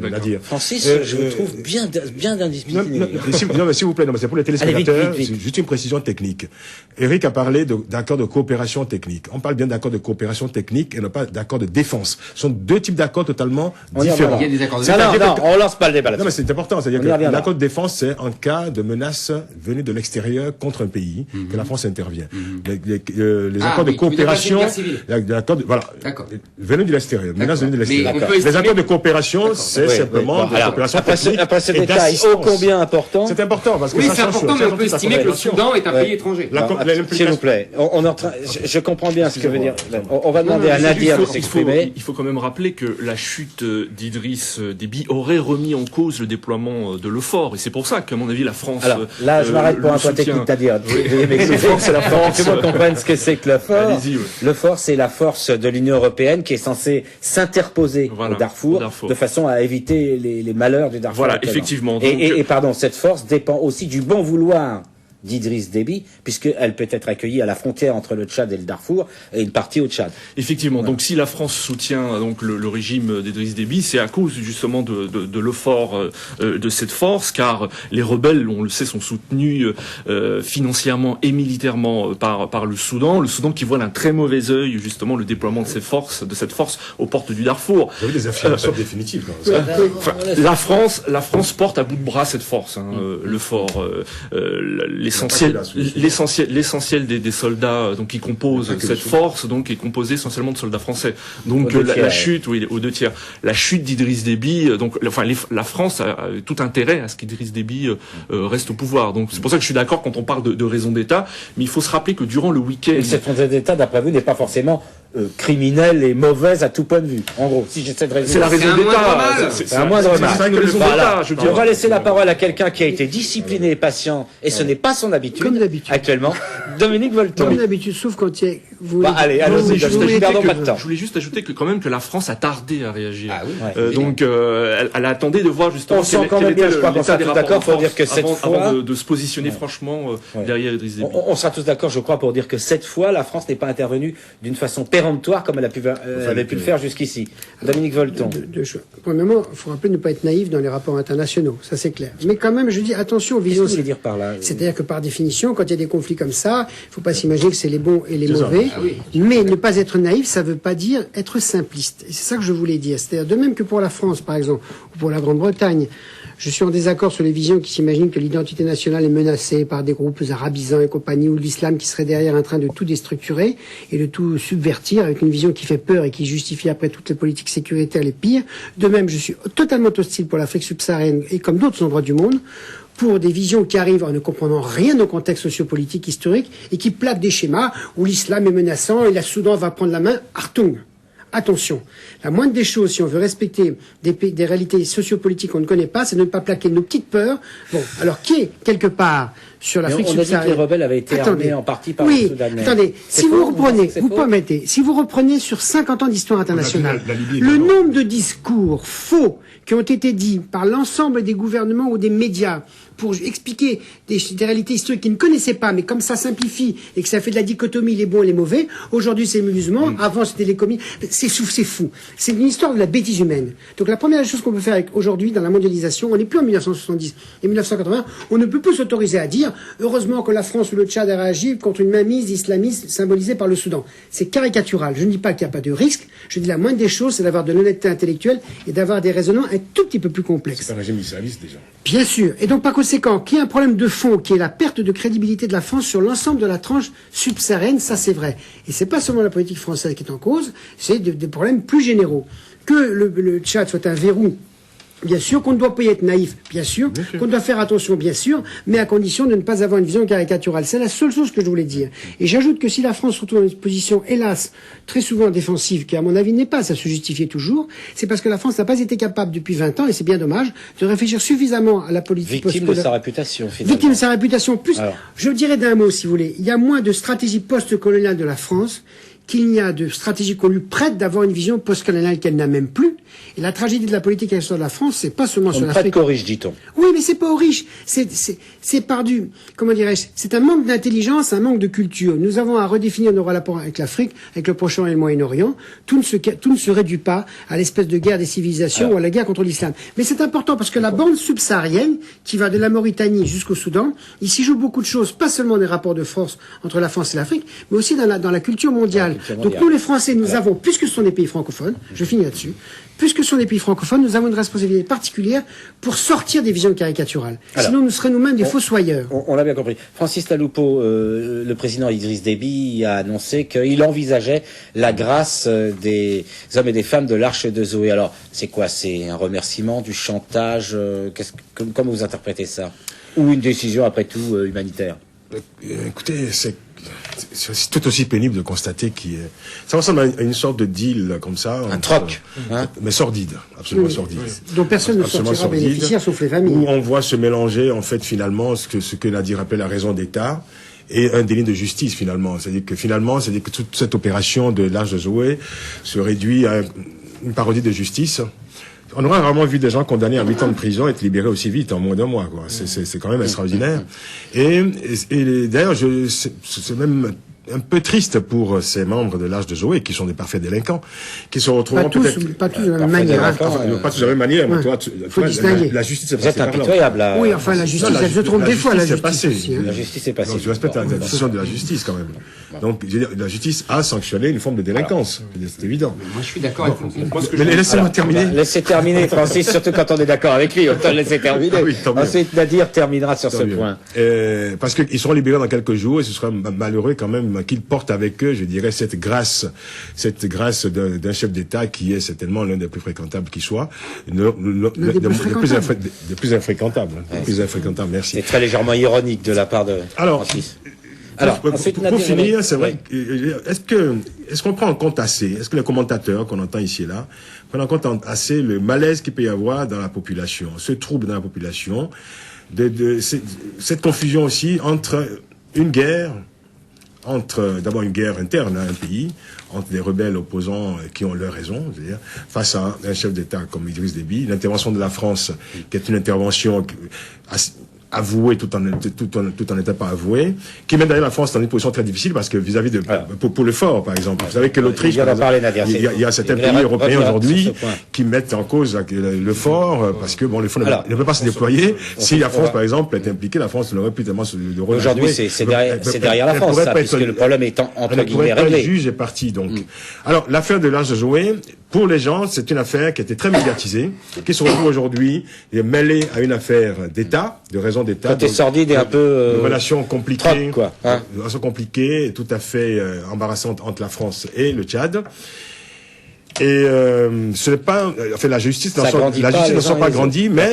Nadir. Francis, je vous trouve bien d'indiscipliné. Non, mais s'il vous plaît, non, mais c'est pour les téléspectateurs. C'est juste une précision technique. Eric a parlé d'accord de coopération technique. On parle bien d'accord de coopération technique et non pas d'accord de défense. Ce sont deux types d'accords totalement différents. Il y a des accords de défense. Non, on lance pas le débat là-dessus. Non, mais c'est important. C'est-à-dire que l'accord de défense, c'est en cas de menace venue de l'extérieur contre un pays que la France intervient. Les accords de coopération, venus de l'extérieur, menace venue de l'extérieur. Les accords de coopération, c'est simplement de coopération technique. Après ce détail ô combien important. C'est important parce que oui, c'est important, mais on peut estimer que le Soudan est un pays étranger. S'il vous plaît, je comprends bien ce que veut dire. On va demander à Nadir de s'exprimer. Il faut quand même rappeler que la chute d'Idriss Déby aurait remis en cause le déploiement de l'EUFOR, et c'est pour ça qu'à mon avis la France. Alors là, je m'arrête pour un point technique, Nadir. C'est la force. Que vous compreniez ce que c'est que l'EUFOR. L'EUFOR, c'est la force de l'Union européenne qui est censée s'interposer au Darfour de façon à éviter les malheurs du Darfour. Voilà, effectivement. Et pardon, cette force dépend aussi du bon vouloir d'Idriss Déby, puisqu'elle peut être accueillie à la frontière entre le Tchad et le Darfour, et une partie au Tchad. Effectivement. Voilà. Donc, si la France soutient donc le régime d'Idriss Déby, c'est à cause justement de l'effort de cette force, car les rebelles, on le sait, sont soutenus financièrement et militairement par le Soudan qui voit d'un très mauvais œil justement le déploiement de cette force aux portes du Darfour. Vous avez des affirmations définitives. La France porte à bout de bras cette force, l'effort. L'essentiel des soldats donc qui composent cette force donc est composé essentiellement de soldats français. Donc la chute, aux 2 tiers. La chute d'Idriss Déby, la France a tout intérêt à ce qu'Idriss Déby reste au pouvoir. Donc c'est pour ça que je suis d'accord quand on parle de raison d'État, mais il faut se rappeler que durant le week-end. Et cette raison d'État, d'après vous, n'est pas forcément criminelle et mauvaise à tout point de vue. En gros, si j'essaie de résumer. C'est la raison d'État. C'est un moindre mal. Voilà. On va laisser la parole à quelqu'un qui a été discipliné et patient, et ce n'est pas son habitude. Comme d'habitude. Dominique Volton. Comme d'habitude, sauf quand il y a... allez, perdons pas de temps. Je voulais juste ajouter que quand même que la France a tardé à réagir. Ah oui. Donc elle attendait de voir justement quel était l'état des rapports pour dire que cette fois avant de se positionner franchement derrière Idriss Déby. On sera tous d'accord, je crois, pour dire que cette fois la France n'est pas intervenue d'une façon péremptoire comme elle avait pu le faire jusqu'ici. Dominique Volton. Premièrement, il faut rappeler de ne pas être naïf dans les rapports internationaux, ça c'est clair. Mais quand même, je dis attention aux visions. Qu'est-ce que vous voulez dire par là? C'est-à-dire que par définition, quand il y a des conflits comme ça, il ne faut pas s'imaginer que c'est les bons et les mauvais. Mais ne pas être naïf, ça ne veut pas dire être simpliste. Et c'est ça que je voulais dire. C'est-à-dire de même que pour la France, par exemple, ou pour la Grande-Bretagne, je suis en désaccord sur les visions qui s'imaginent que l'identité nationale est menacée par des groupes arabisants et compagnie, ou l'islam qui serait derrière en train de tout déstructurer et de tout subvertir avec une vision qui fait peur et qui justifie après toutes les politiques sécuritaires les pires. De même, je suis totalement hostile pour l'Afrique subsaharienne et comme d'autres endroits du monde, pour des visions qui arrivent en ne comprenant rien au contexte sociopolitique historique et qui plaquent des schémas où l'islam est menaçant et la Soudan va prendre la main. Artung. Attention, la moindre des choses, si on veut respecter des réalités sociopolitiques qu'on ne connaît pas, c'est de ne pas plaquer nos petites peurs. Bon, alors qui est quelque part sur l'Afrique subsaharienne? On a dit que les rebelles avaient été armés en partie par les Soudanais. Attendez, si vous reprenez sur 50 ans d'histoire internationale, le nombre de discours faux qui ont été dits par l'ensemble des gouvernements ou des médias pour expliquer des réalités historiques qu'ils ne connaissaient pas, mais comme ça simplifie et que ça fait de la dichotomie les bons et les mauvais, aujourd'hui c'est musulman, avant c'était les communistes. c'est fou. C'est une histoire de la bêtise humaine. Donc la première chose qu'on peut faire aujourd'hui dans la mondialisation, on n'est plus en 1970 et 1980, on ne peut plus s'autoriser à dire heureusement que la France ou le Tchad a réagi contre une mainmise islamiste symbolisée par le Soudan. C'est caricatural. Je ne dis pas qu'il n'y a pas de risque. Je dis la moindre des choses, c'est d'avoir de l'honnêteté intellectuelle et d'avoir des raisonnements un tout petit peu plus complexes. C'est un régime islamiste déjà. Bien sûr. Et donc, par conséquent, qu'il y ait un problème de fond, qui est la perte de crédibilité de la France sur l'ensemble de la tranche subsaharienne, ça c'est vrai. Et c'est pas seulement la politique française qui est en cause, c'est des problèmes plus généraux. Que le Tchad soit un verrou, bien sûr, qu'on ne doit pas y être naïf, bien sûr, qu'on doit faire attention, bien sûr, mais à condition de ne pas avoir une vision caricaturale. C'est la seule chose que je voulais dire. Et j'ajoute que si la France se retrouve dans une position, hélas, très souvent défensive, qui à mon avis n'est pas à se justifier toujours, c'est parce que la France n'a pas été capable depuis 20 ans, et c'est bien dommage, de réfléchir suffisamment à la politique Victime de sa réputation, finalement. Victime de sa réputation. Plus, alors, je dirais d'un mot, si vous voulez, il y a moins de stratégie post-coloniale de la France qu'il n'y a de stratégie qu'on lui prête d'avoir une vision post-coloniale qu'elle n'a même plus. Et la tragédie de la politique extérieure de la France, c'est pas seulement sur l'Afrique. On prête qu'aux riches, dit-on. Oui, mais c'est pas aux riches. C'est par du, comment dirais-je, c'est un manque d'intelligence, un manque de culture. Nous avons à redéfinir nos rapports avec l'Afrique, avec le Proche-Orient et le Moyen-Orient. Tout ne se réduit pas à l'espèce de guerre des civilisations ou à la guerre contre l'islam. Mais c'est important parce que la bande subsaharienne, qui va de la Mauritanie jusqu'au Soudan, il s'y joue beaucoup de choses, pas seulement des rapports de force entre la France et l'Afrique, mais aussi dans la culture mondiale. Donc nous, les Français, nous avons, puisque ce sont des pays francophones, je finis là-dessus, puisque ce sont des pays francophones, nous avons une responsabilité particulière pour sortir des visions caricaturales. Alors, sinon, nous serions nous-mêmes des fossoyeurs. On l'a bien compris. Francis Taloupo, le président Idriss Déby a annoncé qu'il envisageait la grâce des hommes et des femmes de l'Arche de Zoé. Alors, c'est quoi? C'est un remerciement, du chantage? Comment vous interprétez ça? Ou une décision, après tout, humanitaire? Écoutez, c'est tout aussi pénible de constater ça ressemble à une sorte de deal comme ça. Un troc. Mais sordide, absolument sordide. Dont personne ne sortira bénéficiaire sauf les familles. Où on voit se mélanger, en fait, finalement, ce que Nadir appelle la raison d'État et un délit de justice, finalement. C'est-à-dire que toute cette opération de l'Arche de Zoé se réduit à une parodie de justice. On aura rarement vu des gens condamnés à 8 ans de prison être libérés aussi vite, en moins d'un mois, quoi. C'est quand même extraordinaire. Et d'ailleurs, c'est même un peu triste pour ces membres de l'Arche de Zoé, qui sont des parfaits délinquants, qui se retrouveront peut-être... Pas tous de la même manière. Pas tous de la même manière, mais toi, la justice est passée. Vous êtes impitoyable, là. Oui, enfin, la justice, elle se trompe des fois, la justice. La justice est passée. Donc, je respecte la décision de la justice, quand même. Donc, je veux dire, la justice a sanctionné une forme de délinquance. C'est évident. Moi, je suis d'accord avec Francis. Mais laissez-moi terminer. Laissez terminer, Francis, surtout quand on est d'accord avec lui. Autant le laisser terminer. Ah oui, Ensuite, Nadir terminera sur ce point. Parce qu'ils seront libérés dans quelques jours, et ce sera malheureux, quand même, qu'ils portent avec eux, je dirais, cette grâce d'un chef d'État qui est certainement l'un des plus fréquentables qui soit, des plus infréquentables. Merci. C'est très légèrement ironique de la part de Francis. Alors, pour finir, c'est vrai, est-ce qu'on prend en compte assez, est-ce que les commentateurs qu'on entend ici et là prennent en compte assez le malaise qu'il peut y avoir dans la population, ce trouble dans la population, cette confusion aussi entre une guerre, d'abord une guerre interne à un pays, entre des rebelles opposants qui ont leur raison, c'est-à-dire face à un chef d'État comme Idriss Déby, l'intervention de la France, qui est une intervention avouée tout en n'étant pas avouée, qui met d'ailleurs la France dans une position très difficile parce que vis-à-vis de pour le fort, par exemple, vous savez que l'Autriche, il y a certains pays européens aujourd'hui qui mettent en cause le fort parce que le fort ne peut pas se déployer. Si la France, par exemple, est impliquée, la France n'aurait plus tellement de rôle. Aujourd'hui, c'est derrière la France, ça, puisque le problème étant entre guillemets réglé. Le juge est parti, donc. Alors, l'affaire de l'Arche de Zoé, pour les gens, c'est une affaire qui a été très médiatisée, qui se retrouve aujourd'hui mêlée à une affaire d'État, de raison d'État. Côté sordide et un peu... de relations compliquées. Quoi. De relations compliquées et tout à fait embarrassantes entre la France et le Tchad. Et ce n'est pas... Enfin, la justice ne sera pas grandie, mais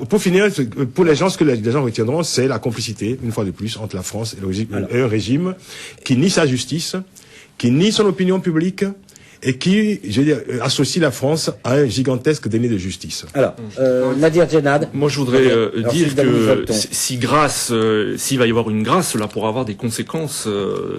pour finir, pour les gens, ce que les gens retiendront, c'est la complicité, une fois de plus, entre la France et un régime qui nie sa justice, qui nie son opinion publique, et qui, je veux dire, associe la France à un gigantesque déni de justice. Alors, Nadir Djenad. Moi, je voudrais dire que s'il va y avoir une grâce, cela pourra avoir des conséquences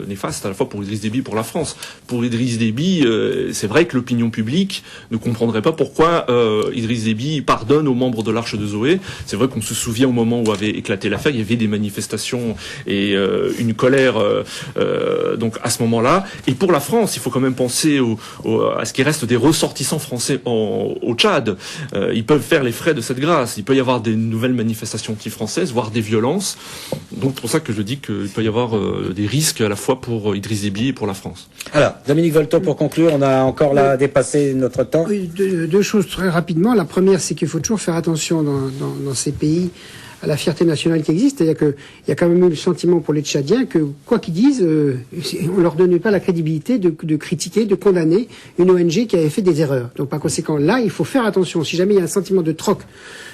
néfastes à la fois pour Idriss Déby et pour la France. Pour Idriss Déby, c'est vrai que l'opinion publique ne comprendrait pas pourquoi Idriss Déby pardonne aux membres de l'Arche de Zoé. C'est vrai qu'on se souvient au moment où avait éclaté l'affaire, il y avait des manifestations et une colère donc à ce moment-là. Et pour la France, il faut quand même penser à ce qu'il reste des ressortissants français au Tchad. Ils peuvent faire les frais de cette grâce. Il peut y avoir des nouvelles manifestations anti-françaises, voire des violences. Donc c'est pour ça que je dis qu'il peut y avoir des risques à la fois pour Idriss Déby et pour la France. Alors, Dominique Volton, pour conclure, on a encore là dépassé notre temps. Oui, deux choses très rapidement. La première, c'est qu'il faut toujours faire attention dans ces pays à la fierté nationale qui existe. C'est-à-dire qu'il y a quand même eu le sentiment pour les Tchadiens que, quoi qu'ils disent, on leur donnait pas la crédibilité de critiquer, de condamner une ONG qui avait fait des erreurs. Donc, par conséquent, là, il faut faire attention. Si jamais il y a un sentiment de troc,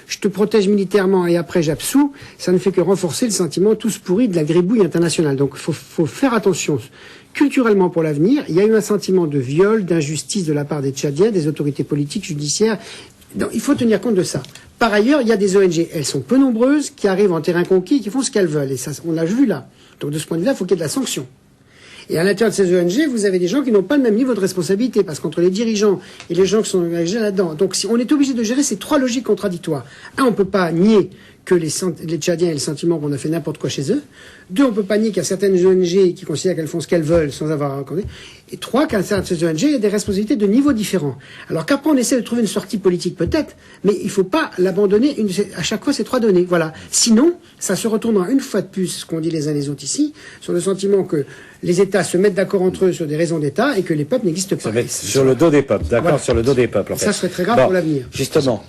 je te protège militairement et après j'absous, ça ne fait que renforcer le sentiment tous pourri de la gribouille internationale. Donc, il faut faire attention. Culturellement, pour l'avenir, il y a eu un sentiment de viol, d'injustice de la part des Tchadiens, des autorités politiques, judiciaires. Donc, il faut tenir compte de ça. Par ailleurs, il y a des ONG, elles sont peu nombreuses, qui arrivent en terrain conquis et qui font ce qu'elles veulent. Et ça, on l'a vu là. Donc de ce point de vue-là, il faut qu'il y ait de la sanction. Et à l'intérieur de ces ONG, vous avez des gens qui n'ont pas le même niveau de responsabilité, parce qu'entre les dirigeants et les gens qui sont engagés là-dedans, donc si on est obligé de gérer ces trois logiques contradictoires. Un, on peut pas nier que les Tchadiens aient le sentiment qu'on a fait n'importe quoi chez eux. Deux, on peut pas nier qu'il y a certaines ONG qui considèrent qu'elles font ce qu'elles veulent sans avoir raconté. Et trois, qu'à l'intérieur de ces ONG, il y a des responsabilités de niveaux différents. Alors qu'après, on essaie de trouver une sortie politique peut-être, mais il faut pas l'abandonner à chaque fois ces trois données. Voilà. Sinon, ça se retournera une fois de plus, ce qu'on dit les uns les autres ici, sur le sentiment que les États se mettent d'accord entre eux sur des raisons d'État et que les peuples n'existent pas. Sur le dos des peuples, d'accord, voilà. Sur le dos des peuples. En fait. Ça serait très grave pour l'avenir. Justement.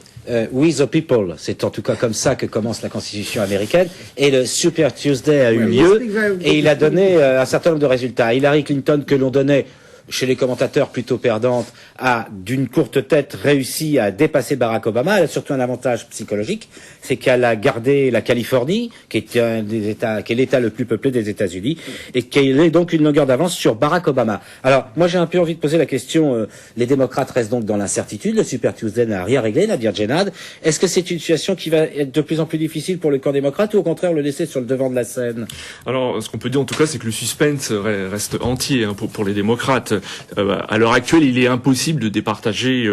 We the People, c'est en tout cas comme ça que commence la Constitution américaine, et le Super Tuesday a eu lieu, et il a donné un certain nombre de résultats. Hillary Clinton, que l'on donnait chez les commentateurs plutôt perdante, a d'une courte tête réussi à dépasser Barack Obama. Elle a surtout un avantage psychologique, c'est qu'elle a gardé la Californie, qui est qui est l'État le plus peuplé des États-Unis, et qu'elle est donc une longueur d'avance sur Barack Obama. Alors, moi j'ai un peu envie de poser la question, les démocrates restent donc dans l'incertitude, le Super Tuesday n'a rien réglé, Nadir Djenad. Est-ce que c'est une situation qui va être de plus en plus difficile pour le camp démocrate, ou au contraire le laisser sur le devant de la scène? Alors, ce qu'on peut dire en tout cas, c'est que le suspense reste entier pour les démocrates. À l'heure actuelle, il est impossible de départager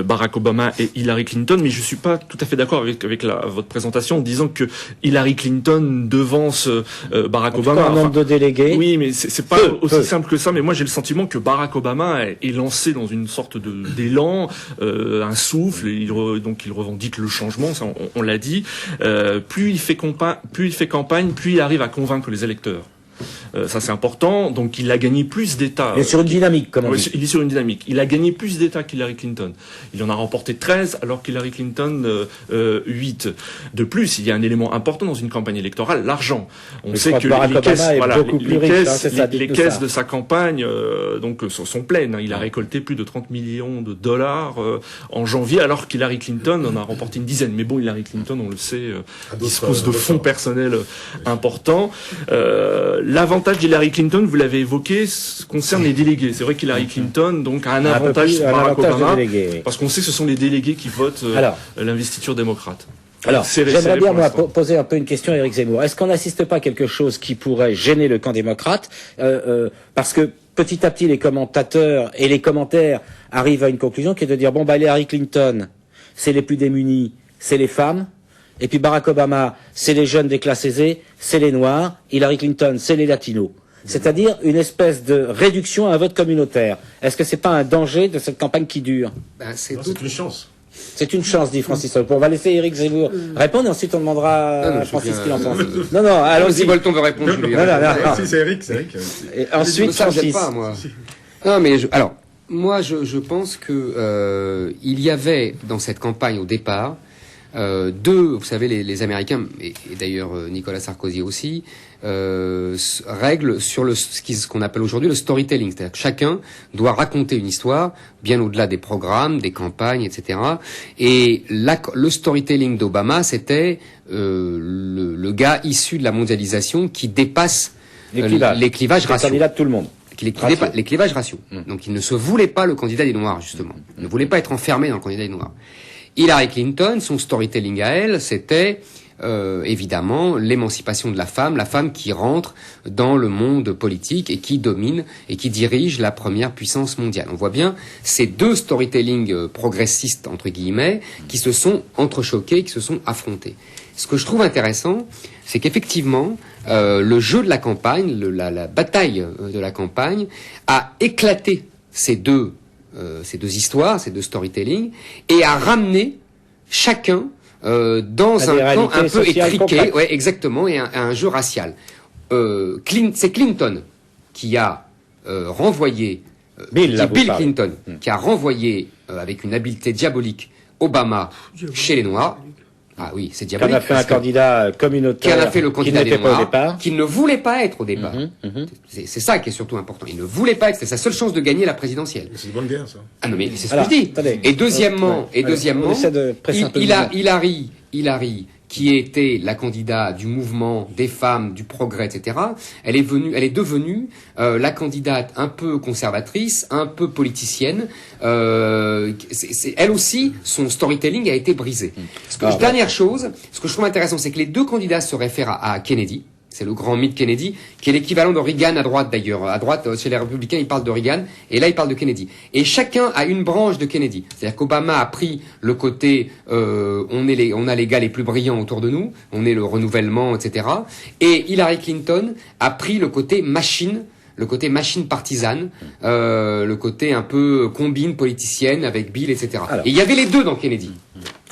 Barack Obama et Hillary Clinton, mais je suis pas tout à fait d'accord avec votre présentation en disant que Hillary Clinton devance Barack Obama. Un nombre de délégués. Oui, mais c'est pas aussi simple que ça. Mais moi, j'ai le sentiment que Barack Obama est lancé dans une sorte d'élan, un souffle. Donc, il revendique le changement. Ça, on l'a dit. Plus il fait campagne, plus il arrive à convaincre les électeurs. Ça c'est important, donc il a gagné plus d'États. Il est sur une dynamique, comme on dit. Il est sur une dynamique. Il a gagné plus d'États qu'Hillary Clinton. Il en a remporté 13, alors qu'Hillary Clinton 8. De plus, il y a un élément important dans une campagne électorale, l'argent. On sait que les caisses de sa campagne donc sont pleines. Il a récolté plus de 30 millions de dollars en janvier, alors qu'Hillary Clinton en a remporté une dizaine. Mais bon, Hillary Clinton, on le sait, dispose de fonds personnels importants. L'avantage d'Hillary Clinton, vous l'avez évoqué, concerne les délégués. C'est vrai qu'Hillary Clinton donc a un avantage sur Barack Obama, parce qu'on sait que ce sont les délégués qui votent l'investiture démocrate. Alors, j'aimerais bien moi poser un peu une question à Éric Zemmour. Est-ce qu'on n'assiste pas à quelque chose qui pourrait gêner le camp démocrate, parce que petit à petit les commentateurs et les commentaires arrivent à une conclusion qui est de dire bon Hillary Clinton, c'est les plus démunis, c'est les femmes. Et puis Barack Obama, c'est les jeunes des classes aisées, c'est les Noirs. Hillary Clinton, c'est les Latinos. C'est-à-dire une espèce de réduction à un vote communautaire. Est-ce que c'est pas un danger de cette campagne qui dure? C'est une chance. C'est une chance, dit Francis. On va laisser Éric Zemmour répondre et ensuite on demandera à Francis ce qu'il en pense. Non, allons-y. Si Bolton veut répondre, je lui réponds. Si, c'est Éric. Et ensuite, Francis. Pas, moi. Non, mais moi, je pense que il y avait dans cette campagne au départ vous savez, les Américains, et d'ailleurs Nicolas Sarkozy aussi, règlent sur ce qu'on appelle aujourd'hui le storytelling. C'est-à-dire que chacun doit raconter une histoire, bien au-delà des programmes, des campagnes, etc. Et le storytelling d'Obama, c'était le gars issu de la mondialisation qui dépasse les clivages raciaux. Le candidat de tout le monde. Les clivages raciaux. Donc il ne se voulait pas le candidat des Noirs, justement. Il ne voulait pas être enfermé dans le candidat des Noirs. Hillary Clinton, son storytelling à elle, c'était évidemment l'émancipation de la femme qui rentre dans le monde politique et qui domine et qui dirige la première puissance mondiale. On voit bien ces deux storytelling progressistes, entre guillemets, qui se sont entrechoqués, qui se sont affrontés. Ce que je trouve intéressant, c'est qu'effectivement, le jeu de la campagne, la bataille de la campagne, a éclaté ces deux ces deux histoires, ces deux storytelling, et à ramener chacun dans un camp un peu étriqué, ouais, exactement, et un jeu racial. C'est Clinton qui a renvoyé, Bill Clinton, qui a renvoyé avec une habileté diabolique Obama chez les Noirs. Ah oui, c'est diabolique. Qui en a fait un candidat communautaire. Qui en a fait le candidat des Noirs, au départ. Qui ne voulait pas être au départ. C'est ça qui est surtout important. Il ne voulait pas être, c'était sa seule chance de gagner la présidentielle. C'est une bonne guerre, ça. Ah non, mais c'est ce que je dis. Attendez. Et deuxièmement, Hillary, qui était la candidate du mouvement des femmes, du progrès, etc., elle est devenue la candidate un peu conservatrice, un peu politicienne. Elle aussi, son storytelling a été brisé. Dernière chose, ce que je trouve intéressant, c'est que les deux candidats se réfèrent à Kennedy. C'est le grand mythe Kennedy, qui est l'équivalent de Reagan à droite d'ailleurs. À droite, chez les républicains, ils parlent de Reagan, et là, ils parlent de Kennedy. Et chacun a une branche de Kennedy. C'est-à-dire qu'Obama a pris le côté, on a les gars les plus brillants autour de nous, on est le renouvellement, etc. Et Hillary Clinton a pris le côté machine partisane, le côté un peu combine politicienne avec Bill, etc. Alors, et il y avait les deux dans Kennedy.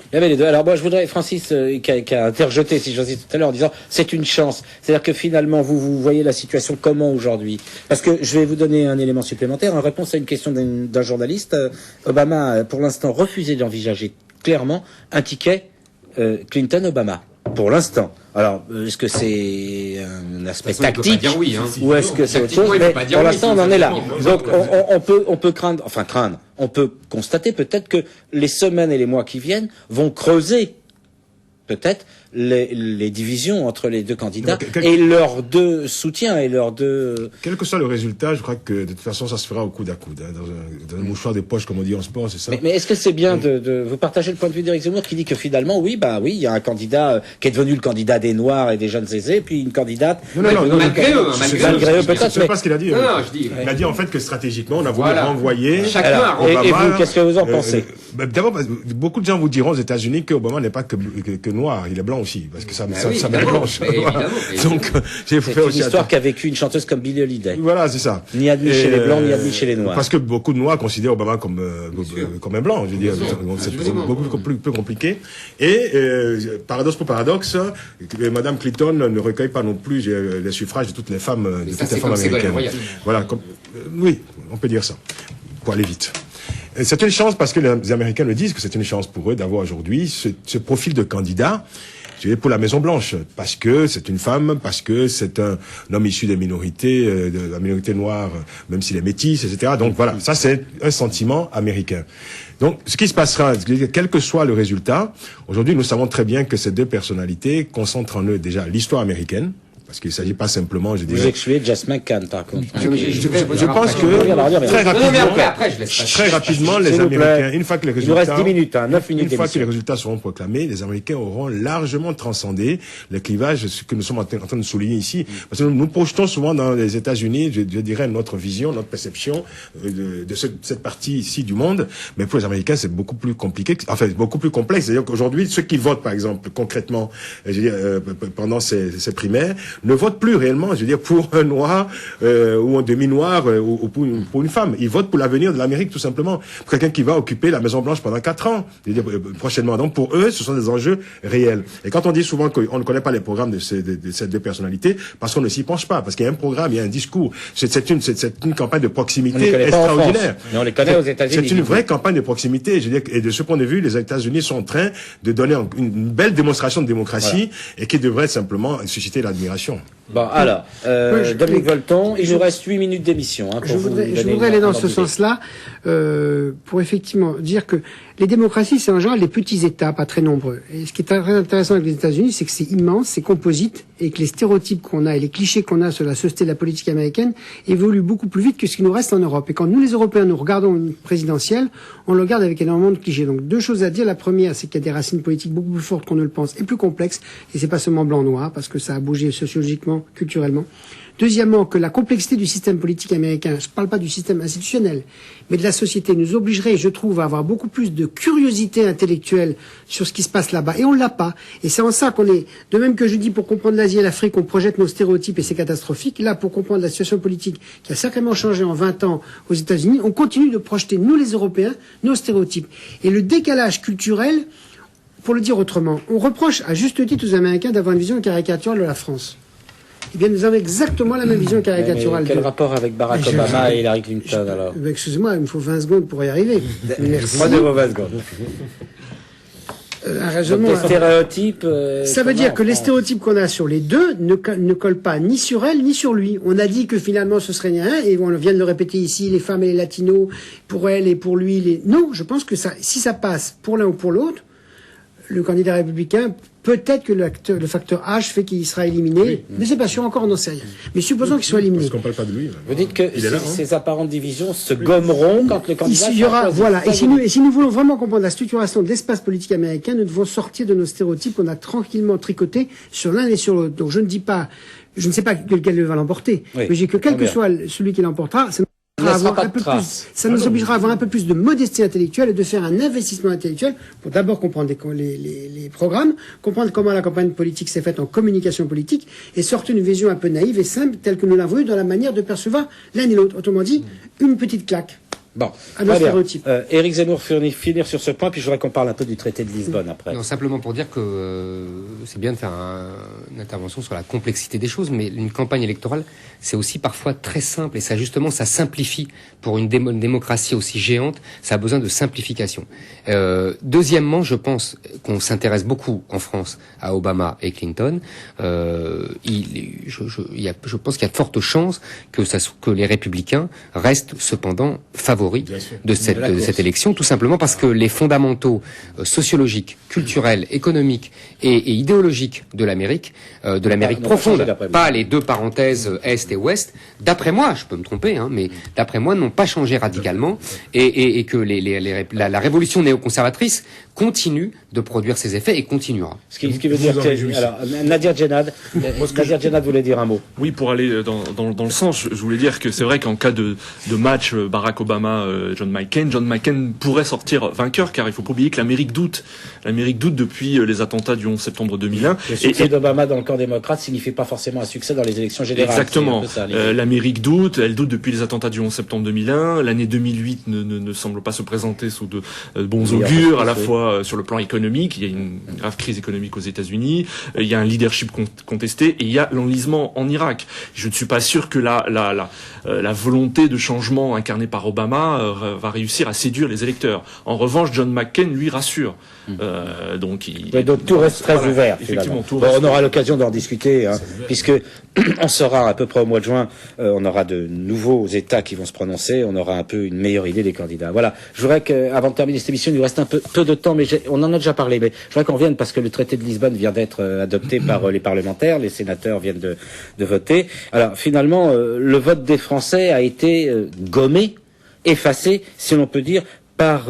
Il y avait les deux. Alors moi, je voudrais, Francis, qui a interjeté, si j'ose dire tout à l'heure, en disant c'est une chance. C'est-à-dire que finalement, vous voyez la situation comment aujourd'hui? Parce que je vais vous donner un élément supplémentaire. En réponse à une question d'un journaliste, Obama a pour l'instant refusé d'envisager clairement un ticket Clinton-Obama. Pour l'instant. Alors, est-ce que c'est un aspect tactique ou est-ce que c'est autre chose? Mais pour l'instant, on en est là. Donc, on peut craindre, on peut constater peut-être que les semaines et les mois qui viennent vont creuser peut-être les divisions entre les deux candidats et leurs deux soutiens et leurs deux... Quel que soit le résultat, je crois que de toute façon, ça se fera au coude à coude, hein, dans un mouchoir de poche, comme on dit en sport, c'est ça. Mais est-ce que c'est bien de vous partager le point de vue d'Éric Zemmour qui dit que finalement, oui, il y a un candidat qui est devenu le candidat des Noirs et des jeunes aisés, puis une candidate... Malgré eux, peut-être. C'est pas ce qu'il a dit. Non, je dis. Il a dit en fait que stratégiquement, on a voulu renvoyer... Chacun et vous, qu'est-ce que vous en pensez? D'abord, beaucoup de gens vous diront aux États-Unis qu'Obama n'est pas que noir, il est blanc aussi, parce que ça met blanche. Donc, c'est une histoire qu'a vécu une chanteuse comme Billie Holiday. Voilà, c'est ça. Ni admis chez les blancs, ni admis chez les noirs. Parce que beaucoup de noirs considèrent Obama comme un blanc. Je veux dire, c'est beaucoup plus compliqué. Et paradoxe pour paradoxe, Madame Clinton ne recueille pas non plus les suffrages de toutes les femmes, américaines. Voilà. Oui, on peut dire ça. Pour aller vite. C'est une chance parce que les Américains le disent que c'est une chance pour eux d'avoir aujourd'hui ce profil de candidat. Pour la Maison Blanche, parce que c'est une femme, parce que c'est un homme issu des minorités, de la minorité noire, même s'il est métis, etc. Donc voilà, ça c'est un sentiment américain. Donc ce qui se passera, quel que soit le résultat, aujourd'hui nous savons très bien que ces deux personnalités concentrent en eux déjà l'histoire américaine. Parce qu'il ne s'agit pas simplement, je dirais... Vous excluez Jess McCann, par contre. Je pense que très rapidement, les Américains, une fois que les résultats... Il nous reste 10 minutes, 9 minutes. Une fois que les résultats seront proclamés, les Américains auront largement transcendé le clivage, ce que nous sommes en train de souligner ici. Parce que nous projetons souvent dans les États-Unis, je dirais, notre vision, notre perception de cette partie ici du monde. Mais pour les Américains, c'est beaucoup plus compliqué, enfin, beaucoup plus complexe. C'est-à-dire qu'aujourd'hui, ceux qui votent, par exemple, concrètement, je veux dire, pendant ces primaires, ne votent plus réellement, je veux dire, pour un noir ou un demi-noir ou pour une femme. Ils votent pour l'avenir de l'Amérique, tout simplement. Pour quelqu'un qui va occuper la Maison-Blanche pendant 4 ans, je veux dire, prochainement. Donc, pour eux, ce sont des enjeux réels. Et quand on dit souvent qu'on ne connaît pas les programmes de ces deux personnalités, parce qu'on ne s'y penche pas, parce qu'il y a un programme, il y a un discours. C'est une campagne de proximité extraordinaire. Mais on les connaît aux États-Unis. C'est une vraie campagne de proximité. Je veux dire, et de ce point de vue, les États-Unis sont en train de donner une belle démonstration de démocratie et qui devrait simplement susciter l'admiration. Bon, alors, Dominique Volton, il nous reste 8 minutes d'émission. Je voudrais aller dans ce sens-là, pour effectivement dire que les démocraties, c'est en général des petits États, pas très nombreux. Et ce qui est très intéressant avec les États-Unis, c'est que c'est immense, c'est composite, et que les stéréotypes qu'on a et les clichés qu'on a sur la société de la politique américaine évoluent beaucoup plus vite que ce qui nous reste en Europe. Et quand nous, les Européens, nous regardons une présidentielle, on le regarde avec énormément de clichés. Donc, deux choses à dire. La première, c'est qu'il y a des racines politiques beaucoup plus fortes qu'on ne le pense et plus complexes. Et c'est pas seulement blanc-noir, parce que ça a bougé sociologiquement différent culturellement. Deuxièmement, que la complexité du système politique américain, je ne parle pas du système institutionnel, mais de la société, nous obligerait, je trouve, à avoir beaucoup plus de curiosité intellectuelle sur ce qui se passe là-bas. Et on l'a pas. Et c'est en ça qu'on est, de même que je dis pour comprendre l'Asie et l'Afrique, on projette nos stéréotypes et c'est catastrophique. Là, pour comprendre la situation politique qui a sacrément changé en 20 ans aux États-Unis, on continue de projeter, nous les Européens, nos stéréotypes. Et le décalage culturel, pour le dire autrement, on reproche à juste titre aux Américains d'avoir une vision caricaturale de la France. Eh bien, nous avons exactement la même vision caricaturale. Mais quel rapport avec Barack Obama et Hillary Clinton, alors? Excusez-moi, il me faut 20 secondes pour y arriver. Merci. Moi, de vos 20 secondes. Un raisonnement. Donc, les stéréotypes, ça veut dire que les stéréotypes qu'on a sur les deux ne collent pas ni sur elle ni sur lui. On a dit que finalement ce serait rien, et on vient de le répéter ici, les femmes et les latinos, pour elle et pour lui. Non, je pense que ça, si ça passe pour l'un ou pour l'autre, le candidat républicain, peut-être que le facteur H fait qu'il sera éliminé, oui. Mais c'est pas sûr encore, on n'en sait rien. Mais supposons qu'il soit éliminé. Parce qu'on parle pas de lui. Vous dites que ces apparentes divisions se gommeront quand le candidat il y aura, voilà. Et si nous voulons vraiment comprendre la structuration de l'espace politique américain, nous devons sortir de nos stéréotypes qu'on a tranquillement tricotés sur l'un et sur l'autre. Donc je ne sais pas lequel va l'emporter, mais j'ai que quel que soit celui qui l'emportera, ça nous obligera à avoir un peu plus de modestie intellectuelle et de faire un investissement intellectuel pour d'abord comprendre les programmes, comprendre comment la campagne politique s'est faite en communication politique et sortir une vision un peu naïve et simple telle que nous l'avons eu dans la manière de percevoir l'un et l'autre. Autrement dit, une petite claque. Bon, Éric Zemmour, finir sur ce point, puis je voudrais qu'on parle un peu du traité de Lisbonne après. Non, simplement pour dire que c'est bien de faire une intervention sur la complexité des choses, mais une campagne électorale, c'est aussi parfois très simple, et ça justement, ça simplifie. Pour une démocratie aussi géante, ça a besoin de simplification. Deuxièmement, je pense qu'on s'intéresse beaucoup en France à Obama et Clinton. Je pense qu'il y a de fortes chances que les républicains restent cependant favoris de cette élection, tout simplement parce que les fondamentaux sociologiques, culturels, économiques et idéologiques de l'Amérique profonde, pas les deux parenthèses Est et Ouest, d'après moi, je peux me tromper, mais d'après moi, n'ont pas changé radicalement et que la révolution néoconservatrice continue de produire ses effets et continuera. Ce qui veut dire que... Alors, Nadir Djenad voulait dire un mot. Oui, pour aller dans le sens, je voulais dire que c'est vrai qu'en cas de match Barack Obama, John McCain pourrait sortir vainqueur, car il faut pas oublier que l'Amérique doute depuis les attentats du 11 septembre 2001. Le succès d'Obama dans le camp démocrate signifie pas forcément un succès dans les élections générales. Exactement. L'Amérique elle doute depuis les attentats du 11 septembre 2001. L'année 2008 ne semble pas se présenter sous de bons augures, à la fois sur le plan économique, il y a une grave crise économique aux États-Unis, il y a un leadership contesté et il y a l'enlisement en Irak. Je ne suis pas sûr que la volonté de changement incarnée par Obama va réussir à séduire les électeurs. En revanche, John McCain lui rassure. Donc tout reste très ouvert. Effectivement, on aura l'occasion d'en discuter, puisque on saura à peu près au mois de juin, on aura de nouveaux États qui vont se prononcer, on aura un peu une meilleure idée des candidats. Voilà. Je voudrais qu'avant de terminer cette émission, il nous reste un peu de temps, mais on en a déjà parlé, mais je voudrais qu'on revienne parce que le traité de Lisbonne vient d'être adopté par les parlementaires, les sénateurs viennent de voter. Alors finalement, le vote des Français a été gommé, effacé, si l'on peut dire, par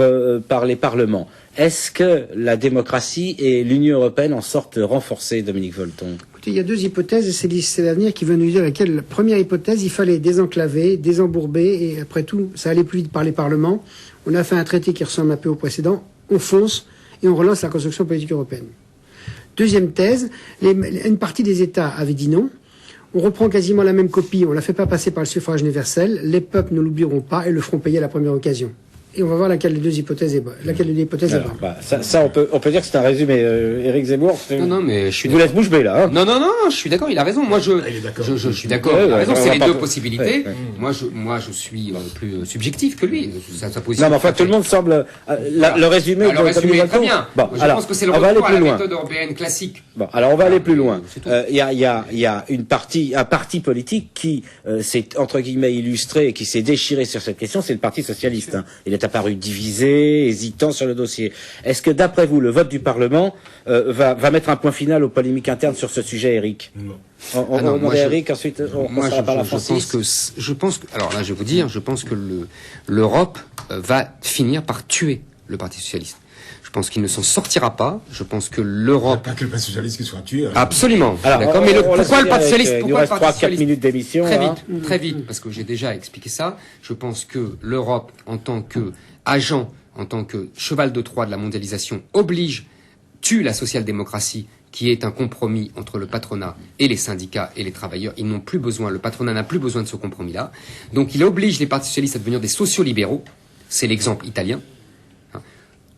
les parlements. Est-ce que la démocratie et l'Union européenne en sortent renforcées, Dominique Volton? Écoutez, il y a deux hypothèses, et c'est l'avenir qui va nous dire laquelle. La première hypothèse, il fallait désenclaver, désembourber, et après tout, ça allait plus vite par les parlements. On a fait un traité qui ressemble un peu au précédent, on fonce, et on relance la construction politique européenne. Deuxième thèse, une partie des États avaient dit non. On reprend quasiment la même copie, on la fait pas passer par le suffrage universel, les peuples ne l'oublieront pas et le feront payer à la première occasion. Et on va voir laquelle des deux hypothèses est bonne. Ça, on peut dire que c'est un résumé. Éric Zemmour, non, mais je vous laisse bouche bée là. Non, je suis d'accord. Il a raison. Moi, je suis d'accord. Il a raison. C'est les deux possibilités. Moi, je suis plus subjectif que lui. Sa position. Non, mais enfin, tout le monde semble le résumé. Le résumé est très bien. Bon, je pense que c'est le retour à la méthode européenne classique. Bon, alors on va aller plus loin. Il y a un parti politique qui s'est entre guillemets illustré et qui s'est déchiré sur cette question. C'est le Parti socialiste. Il est apparu divisé, hésitant sur le dossier. Est-ce que, d'après vous, le vote du Parlement va mettre un point final aux polémiques internes sur ce sujet, Eric? Non. On demande à Eric, ensuite on passera par la Francis. Je pense que, alors là, je vais vous dire, je pense que l'Europe va finir par tuer le Parti socialiste. Je pense qu'il ne s'en sortira pas. Je pense que l'Europe... Pas que le Parti socialiste qui soit tué. Absolument. Alors, D'accord. Mais pourquoi le Parti socialiste? Il nous reste 3-4 minutes d'émission. Très vite, parce que j'ai déjà expliqué ça. Je pense que l'Europe, en tant que agent, en tant que cheval de Troie de la mondialisation, tue la social-démocratie, qui est un compromis entre le patronat et les syndicats et les travailleurs. Le patronat n'a plus besoin de ce compromis-là. Donc il oblige les partis socialistes à devenir des sociolibéraux. C'est l'exemple italien.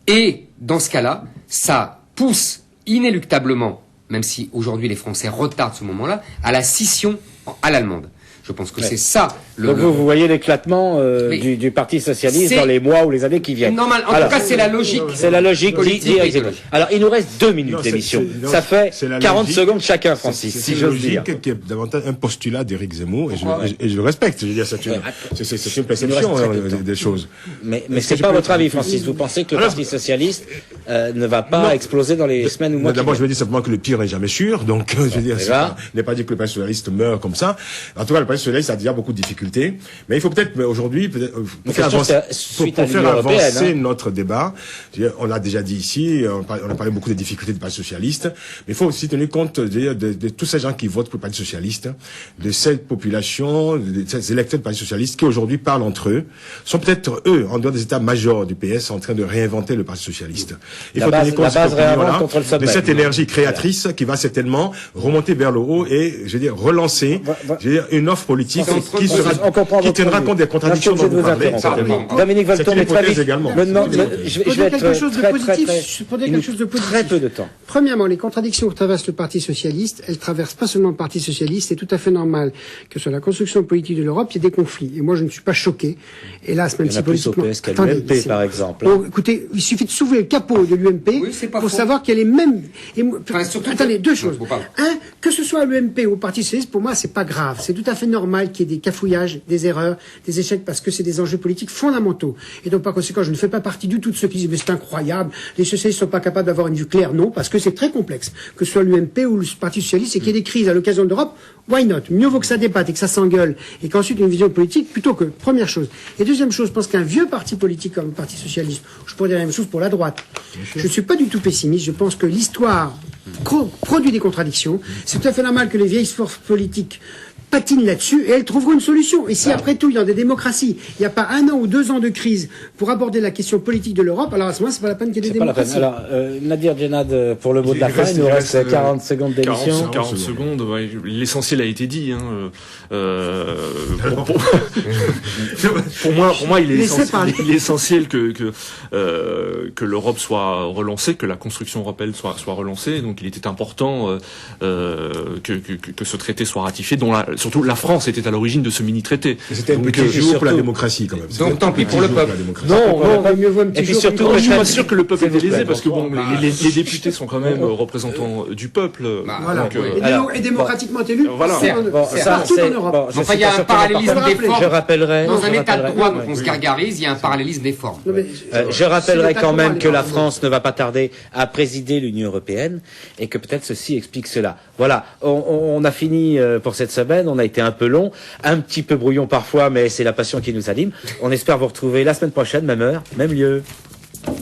Et dans ce cas-là, ça pousse inéluctablement, même si aujourd'hui les Français retardent ce moment-là, à la scission à l'allemande. Je pense que c'est ça. Donc vous voyez l'éclatement du Parti socialiste dans les mois ou les années qui viennent. Normal. En tout cas, c'est la logique. C'est la logique. Alors, il nous reste 2 minutes d'émission. Ça fait 40 secondes chacun, Francis, si j'ose dire. C'est qui est davantage un postulat d'Éric Zemmour, et je le respecte. Je veux dire, c'est une perception des choses. Mais c'est pas votre avis, Francis. Vous pensez que le Parti socialiste ne va pas exploser dans les semaines ou mois qui viennent? D'abord, je veux dire simplement que le pire n'est jamais sûr. Donc, je veux dire, il n'est pas dit que le Parti socialiste meurt comme ça. En tout cas, le Parti socialiste a déjà beaucoup de difficultés. Mais il faut peut-être, aujourd'hui, pour faire avancer notre débat, on a déjà dit ici, on a parlé beaucoup des difficultés du Parti socialiste, mais il faut aussi tenir compte de tous ces gens qui votent pour le Parti socialiste, de cette population, de ces électeurs du Parti socialiste qui aujourd'hui parlent entre eux, sont peut-être eux, en dehors des états-majors du PS, en train de réinventer le Parti socialiste. Il faut tenir compte de cette énergie créatrice qui va certainement remonter vers le haut et, je veux dire, relancer, une offre politique qui tiendra compte des contradictions dont vous parlez. Dominique Volton, mais très vite. Je vais être quelque chose de positif. Très peu de temps. Premièrement, les contradictions que traverse le Parti socialiste, elles traversent pas seulement le Parti socialiste. C'est tout à fait normal que sur la construction politique de l'Europe, il y ait des conflits. Et moi, je ne suis pas choqué. Hélas, même si politiquement. Il y en a plus au PS qu'à l'UMP, par exemple. Bon, écoutez, il suffit de soulever le capot de l'UMP pour savoir qu'elle est même. Attendez, deux choses. Un, que ce soit à l'UMP ou au Parti socialiste, pour moi, c'est pas grave. C'est tout à fait normal qu'il y ait des cafouillages, des erreurs, des échecs, parce que c'est des enjeux politiques fondamentaux. Et donc, par conséquent, je ne fais pas partie du tout de ceux qui disent, mais c'est incroyable, les socialistes ne sont pas capables d'avoir une vue claire. Non, parce que c'est très complexe. Que ce soit l'UMP ou le Parti socialiste, et qu'il y ait des crises à l'occasion de l'Europe, why not? Mieux vaut que ça débatte et que ça s'engueule, et qu'ensuite une vision politique, plutôt que, première chose. Et deuxième chose, je pense qu'un vieux parti politique comme le Parti socialiste, je pourrais dire la même chose pour la droite. Je ne suis pas du tout pessimiste, je pense que l'histoire produit des contradictions. C'est tout à fait normal que les vieilles forces politiques patinent là-dessus et elles trouveront une solution. Et si après tout, dans des démocraties, il n'y a pas 1 an ou 2 ans de crise pour aborder la question politique de l'Europe, alors à ce moment-là, c'est pas la peine qu'il y ait des démocraties. Alors, Nadir Djenad, pour le mot de la fin, il nous reste 40 secondes d'émission. 40 secondes, l'essentiel a été dit. Pour moi, il est essentiel que l'Europe soit relancée, que la construction européenne soit relancée. Donc, il était important que ce traité soit ratifié, dont surtout la France était à l'origine de ce mini-traité. C'était un petit jour pour la démocratie, quand même. Donc tant pis pour le peuple. Non, mieux vaut un petit et puis jour. surtout, je suis pas sûr que le peuple était lésé, parce que bon, les députés sont quand même représentants du peuple. Voilà. Et démocratiquement élus. Voilà. Partout en Europe. Enfin, il y a un parallélisme des formes. Je rappellerai. Dans un état de droit dont on se gargarise, il y a un parallélisme des formes. Je rappellerai quand même que la France ne va pas tarder à présider l'Union européenne et que peut-être ceci explique cela. Voilà, on a fini pour cette semaine, on a été un peu long, un petit peu brouillon parfois, mais c'est la passion qui nous anime. On espère vous retrouver la semaine prochaine, même heure, même lieu.